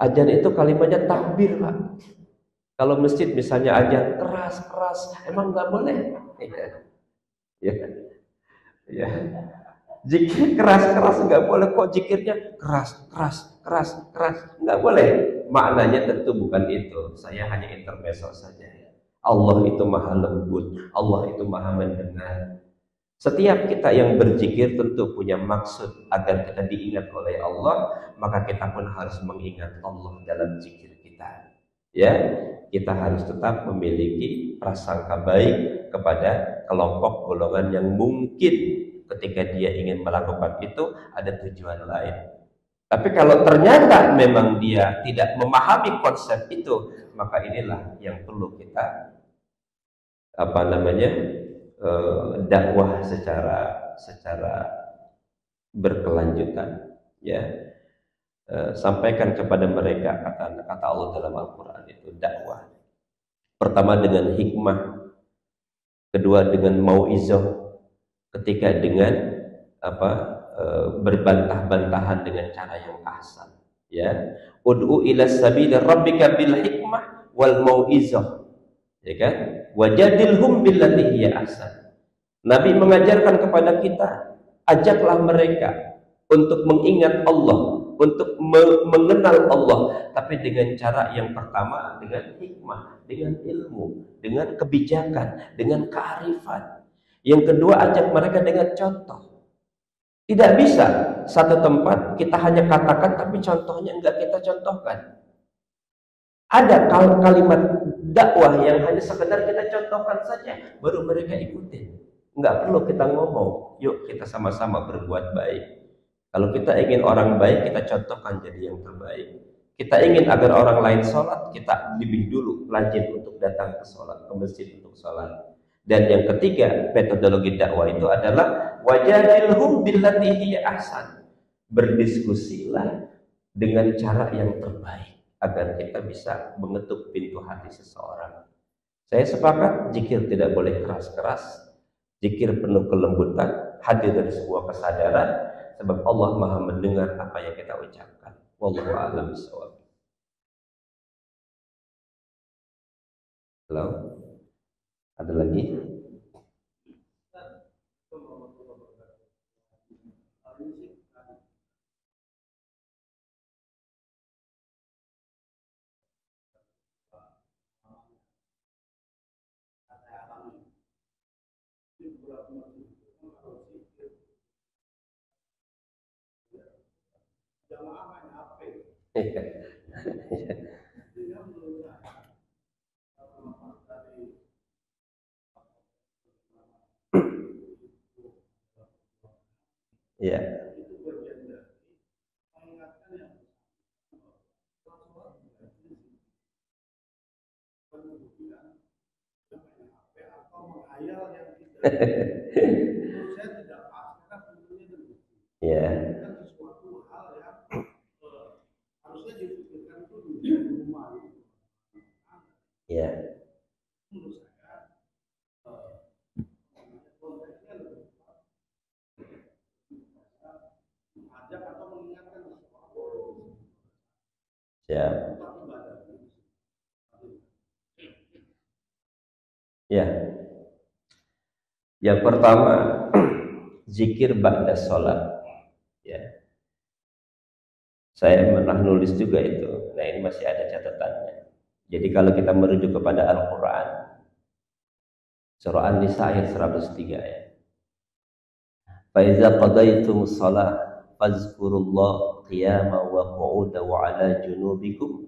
Ajan itu kalimatnya takbir, Pak. Kalau masjid misalnya ajan keras-keras, emang nggak boleh. Ya, ya. Zikir keras-keras nggak boleh. Kok zikirnya keras, nggak boleh. Maknanya tentu bukan itu. Saya hanya intermezzo saja. Allah itu maha lembut, Allah itu maha mendengar. Setiap kita yang berzikir tentu punya maksud agar kita diingat oleh Allah, maka kita pun harus mengingat Allah dalam zikir kita. Ya, kita harus tetap memiliki prasangka baik kepada kelompok golongan yang mungkin ketika dia ingin melakukan itu ada tujuan lain. Tapi kalau ternyata memang dia tidak memahami konsep itu, maka inilah yang perlu kita dakwah secara berkelanjutan. Ya. Sampaikan kepada mereka kata Allah dalam Al-Quran itu dakwah. Pertama dengan hikmah, kedua dengan mauizah, ketiga dengan berbantah-bantahan dengan cara yang ahsan. Ya, ud'u ila sabili rabbika bil hikmah wal mau'izah. Ya kan? Wajadilhum billati hiya ahsan. Nabi mengajarkan kepada kita, ajaklah mereka untuk mengingat Allah, untuk mengenal Allah, tapi dengan cara yang pertama dengan hikmah, dengan ilmu, dengan kebijakan, dengan kearifan. Yang kedua, ajak mereka dengan contoh. Tidak bisa satu tempat kita hanya katakan tapi contohnya enggak kita contohkan. Ada kalimat dakwah yang hanya sekedar kita contohkan saja, baru mereka ikutin. Enggak perlu kita ngomong, yuk kita sama-sama berbuat baik. Kalau kita ingin orang baik, kita contohkan jadi yang terbaik. Kita ingin agar orang lain sholat, kita lebih dulu rajin untuk datang ke sholat, ke masjid untuk sholat. Dan yang ketiga, metodologi dakwah itu adalah wajadilhum billati hiya ahsan. Berdiskusilah dengan cara yang terbaik agar kita bisa mengetuk pintu hati seseorang. Saya sepakat, zikir tidak boleh keras-keras, zikir penuh kelembutan, hadir dari sebuah kesadaran, sebab Allah Maha mendengar apa yang kita ucapkan. Wallahu a'lam bishawab. Halo, ada lagi? Ya. Ya. Ya. Ya. Ya. Yang pertama, zikir ba'da sholat. Ya. Saya pernah nulis juga itu. Nah, ini masih ada catatannya. Jadi kalau kita merujuk kepada Al-Quran, surah An-Nisa ayat 103 ya. Faiza qadaytumus shalah fazkurullah qiyama wa qu'uda wa ala junubikum.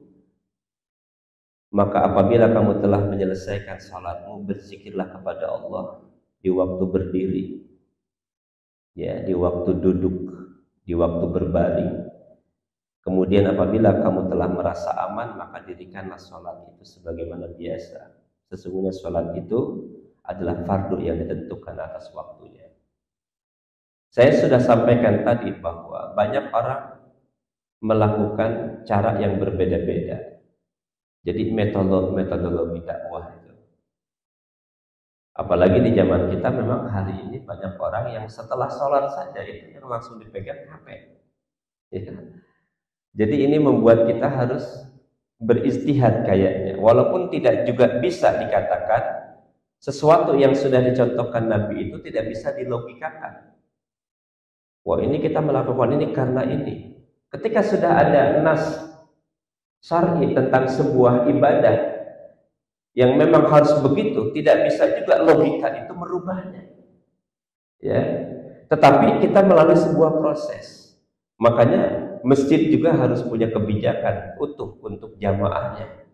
Maka apabila kamu telah menyelesaikan salatmu, berzikirlah kepada Allah di waktu berdiri, ya, di waktu duduk, di waktu berbaring. Kemudian apabila kamu telah merasa aman, maka dirikanlah salat itu sebagaimana biasa. Sesungguhnya salat itu adalah fardu yang ditentukan atas waktunya. Saya sudah sampaikan tadi bahwa banyak orang melakukan cara yang berbeda-beda. Jadi metodologi dakwah itu. Apalagi di zaman kita memang hari ini banyak orang yang setelah sholat saja itu yang langsung dipegang HP. Ya. Jadi ini membuat kita harus beristihad kayaknya. Walaupun tidak juga bisa dikatakan sesuatu yang sudah dicontohkan Nabi itu tidak bisa dilogikakan. Wah, ini kita melakukan ini karena ini. Ketika sudah ada nas syar'i tentang sebuah ibadah yang memang harus begitu, tidak bisa juga logika itu merubahnya. Ya. Tetapi kita melalui sebuah proses. Makanya masjid juga harus punya kebijakan utuh untuk jamaahnya.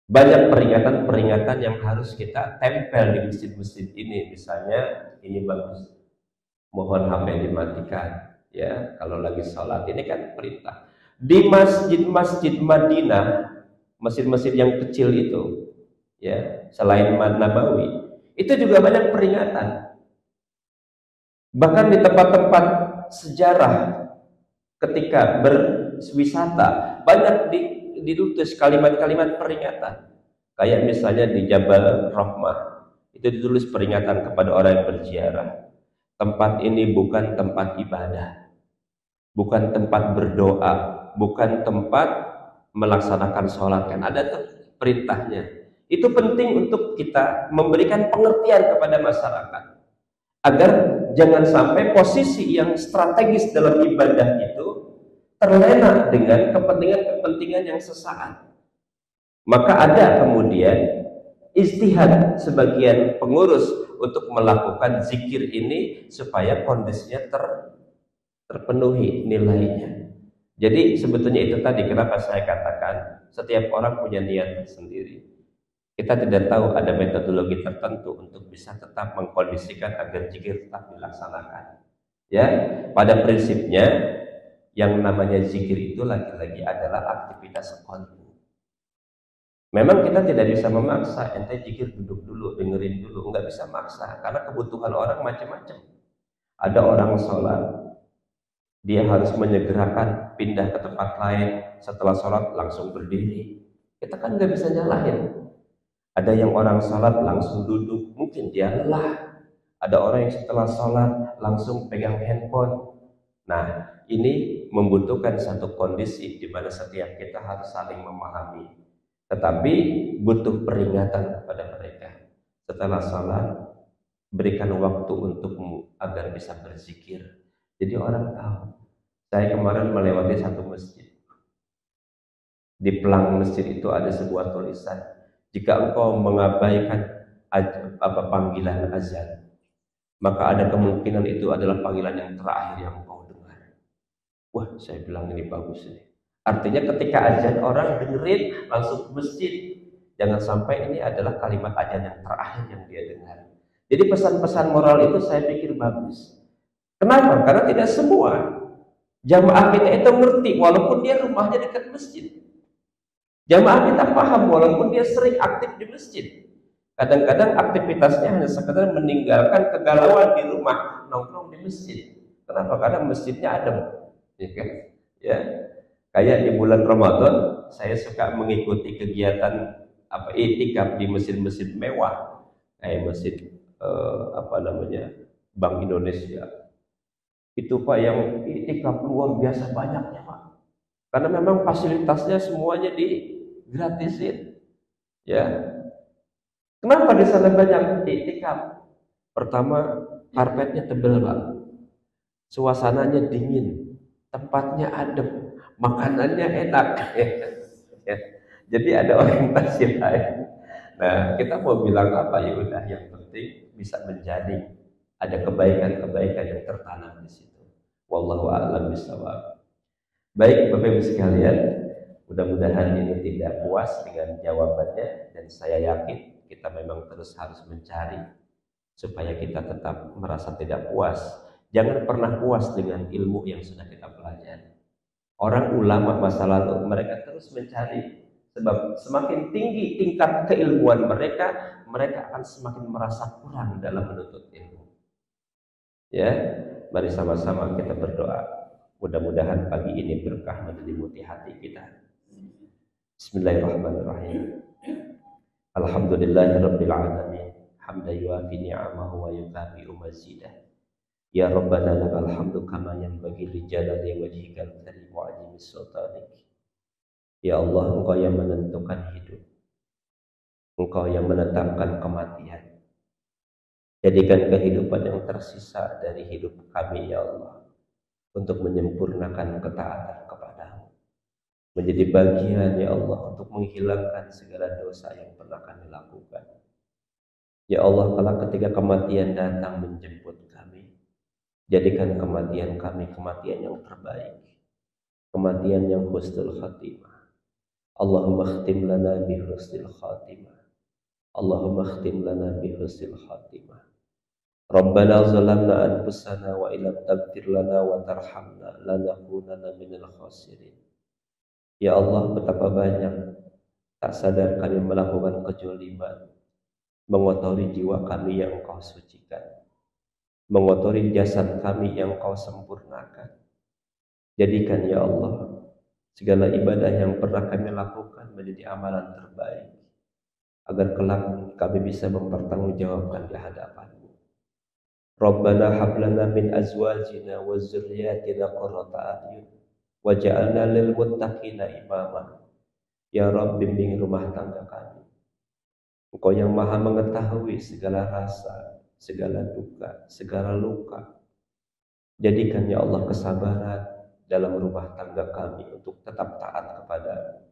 Banyak peringatan-peringatan yang harus kita tempel di masjid-masjid ini. Misalnya, ini bagus, mohon HP dimatikan. Ya, kalau lagi sholat ini kan perintah. Di masjid-masjid Madinah, masjid-masjid yang kecil itu, ya, selain Nabawi, itu juga banyak peringatan. Bahkan di tempat-tempat sejarah, ketika berwisata, banyak ditulis kalimat-kalimat peringatan. Kayak misalnya di Jabal Rahmah, itu ditulis peringatan kepada orang yang berziarah. Tempat ini bukan tempat ibadah, bukan tempat berdoa, bukan tempat melaksanakan sholat, kan ada tuh perintahnya. Itu penting untuk kita memberikan pengertian kepada masyarakat agar jangan sampai posisi yang strategis dalam ibadah itu terlena dengan kepentingan-kepentingan yang sesaat. Maka ada kemudian ijtihad sebagian pengurus untuk melakukan zikir ini supaya kondisinya terpenuhi nilainya. Jadi sebetulnya itu tadi kenapa saya katakan setiap orang punya niat sendiri. Kita tidak tahu ada metodologi tertentu untuk bisa tetap mengkondisikan agar zikir tetap dilaksanakan. Ya, pada prinsipnya yang namanya zikir itu lagi-lagi adalah aktivitas qalbu. Memang kita tidak bisa memaksa, ente zikir duduk dulu, dengerin dulu, nggak bisa maksa karena kebutuhan orang macam-macam. Ada orang sholat, dia harus menyegerakan pindah ke tempat lain, setelah sholat langsung berdiri. Kita kan nggak bisa nyalahin. Ada yang orang sholat langsung duduk, mungkin dia lelah. Ada orang yang setelah sholat langsung pegang handphone. Nah, ini membutuhkan satu kondisi di mana setiap kita harus saling memahami. Tetapi butuh peringatan kepada mereka. Setelah sholat, berikan waktu untukmu agar bisa berzikir. Jadi orang tahu. Saya kemarin melewati satu masjid. Di pelang masjid itu ada sebuah tulisan, jika engkau mengabaikan panggilan azan, maka ada kemungkinan itu adalah panggilan yang terakhir yang engkau dengar. Wah, saya bilang ini bagus ini. Artinya ketika azan orang dengerin langsung ke masjid. Jangan sampai ini adalah kalimat azan yang terakhir yang dia dengar. Jadi pesan-pesan moral itu saya pikir bagus. Kenapa? Karena tidak semua jamaah kita itu ngerti walaupun dia rumahnya dekat masjid. Jamaah kita paham walaupun dia sering aktif di masjid. Kadang-kadang aktivitasnya hanya sekedar meninggalkan kegalauan di rumah, nongkrong di masjid. Kenapa? Karena masjidnya adem. Ya. Kayak di bulan Ramadan saya suka mengikuti kegiatan i'tikaf di masjid-masjid mewah, kayak masjid Bank Indonesia. Itu Pak yang i'tikaf luar biasa banyaknya Pak. Karena memang fasilitasnya semuanya digratisin. Ya. Kenapa di sana banyak i'tikaf? Pertama, karpetnya tebal Pak. Suasananya dingin, tempatnya adem, makanannya enak. Ya. Jadi ada orientasi lain. Nah, kita mau bilang apa ya udah, yang penting bisa menjadi ada kebaikan-kebaikan yang tertanam di situ. Wallahu a'lam bishawab. Baik Bapak Ibu sekalian, mudah-mudahan ini tidak puas dengan jawabannya, dan saya yakin kita memang terus harus mencari supaya kita tetap merasa tidak puas. Jangan pernah puas dengan ilmu yang sudah kita pelajari. Orang ulama masa lalu mereka terus mencari, sebab semakin tinggi tingkat keilmuan mereka, mereka akan semakin merasa kurang dalam menuntut ilmu. Ya, mari sama-sama kita berdoa. Mudah-mudahan pagi ini berkah menyelimuti hati kita. Bismillahirrahmanirrahim. Alhamdulillahirabbil alamin. Hamdan yuafi ni'amahu wa yukafi'u mazidah. Ya Rabbana lakal hamdu kama yanbaghi li jalali wajhikal karim wa 'azimi sultanik. Ya Allah, Engkau yang menentukan hidup, Engkau yang menetapkan kematian. Jadikan kehidupan yang tersisa dari hidup kami ya Allah untuk menyempurnakan ketaatan kepadamu, menjadi bagian ya Allah untuk menghilangkan segala dosa yang pernah kami lakukan. Ya Allah, kala ketika kematian datang menjemput kami, jadikan kematian kami kematian yang terbaik, kematian yang husnul khatimah. Allahumma khtim lana bi husnil khatimah. Allahumma khtim lana bi husnil khatimah. Rabbana zalamna anfusana wa illam taghfir lana wa tarhamna lanakunanna minal khasirin. Ya Allah, betapa banyak tak sadar kami melakukan kejoliman, mengotori jiwa kami yang Engkau sucikan, mengotori jasad kami yang Engkau sempurnakan. Jadikan ya Allah segala ibadah yang pernah kami lakukan menjadi amalan terbaik, agar kelak kami bisa mempertanggungjawabkan di hadapan-Mu. Rabbana hab lana min azwajina wa dzurriyyatina qurrata a'yun waj'alna lil muttaqina imama. Ya Rabb, bimbing rumah tangga kami. Engkau yang maha mengetahui segala rasa, segala duka, segala luka. Jadikan ya Allah kesabaran dalam rumah tangga kami untuk tetap taat kepada.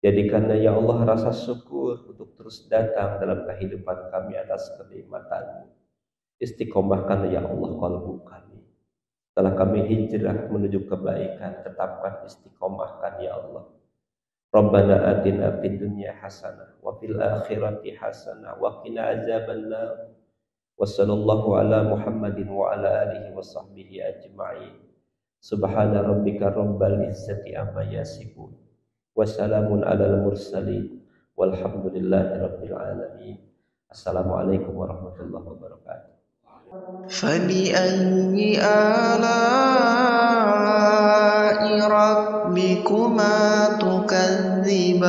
Jadikanlah ya Allah rasa syukur untuk terus datang dalam kehidupan kami atas kenikmatan-Mu. Istiqomahkan ya Allah qalbu kami. Setelah kami hijrah menuju kebaikan, tetapkan istiqomahkan ya Allah. Rabbana atina fid dunya hasanah wa fil akhirati hasanah wa qina azabannar. Wa sallallahu ala Muhammadin wa ala alihi wa sahbihi ajma'in. Subhana rabbika rabbil izzati amma yasifun. Wa salamun alal mursalin. Walhamdulillahi rabbil alamin. Assalamualaikum warahmatullahi wabarakatuh. فبأي آلاء ربكما تكذبان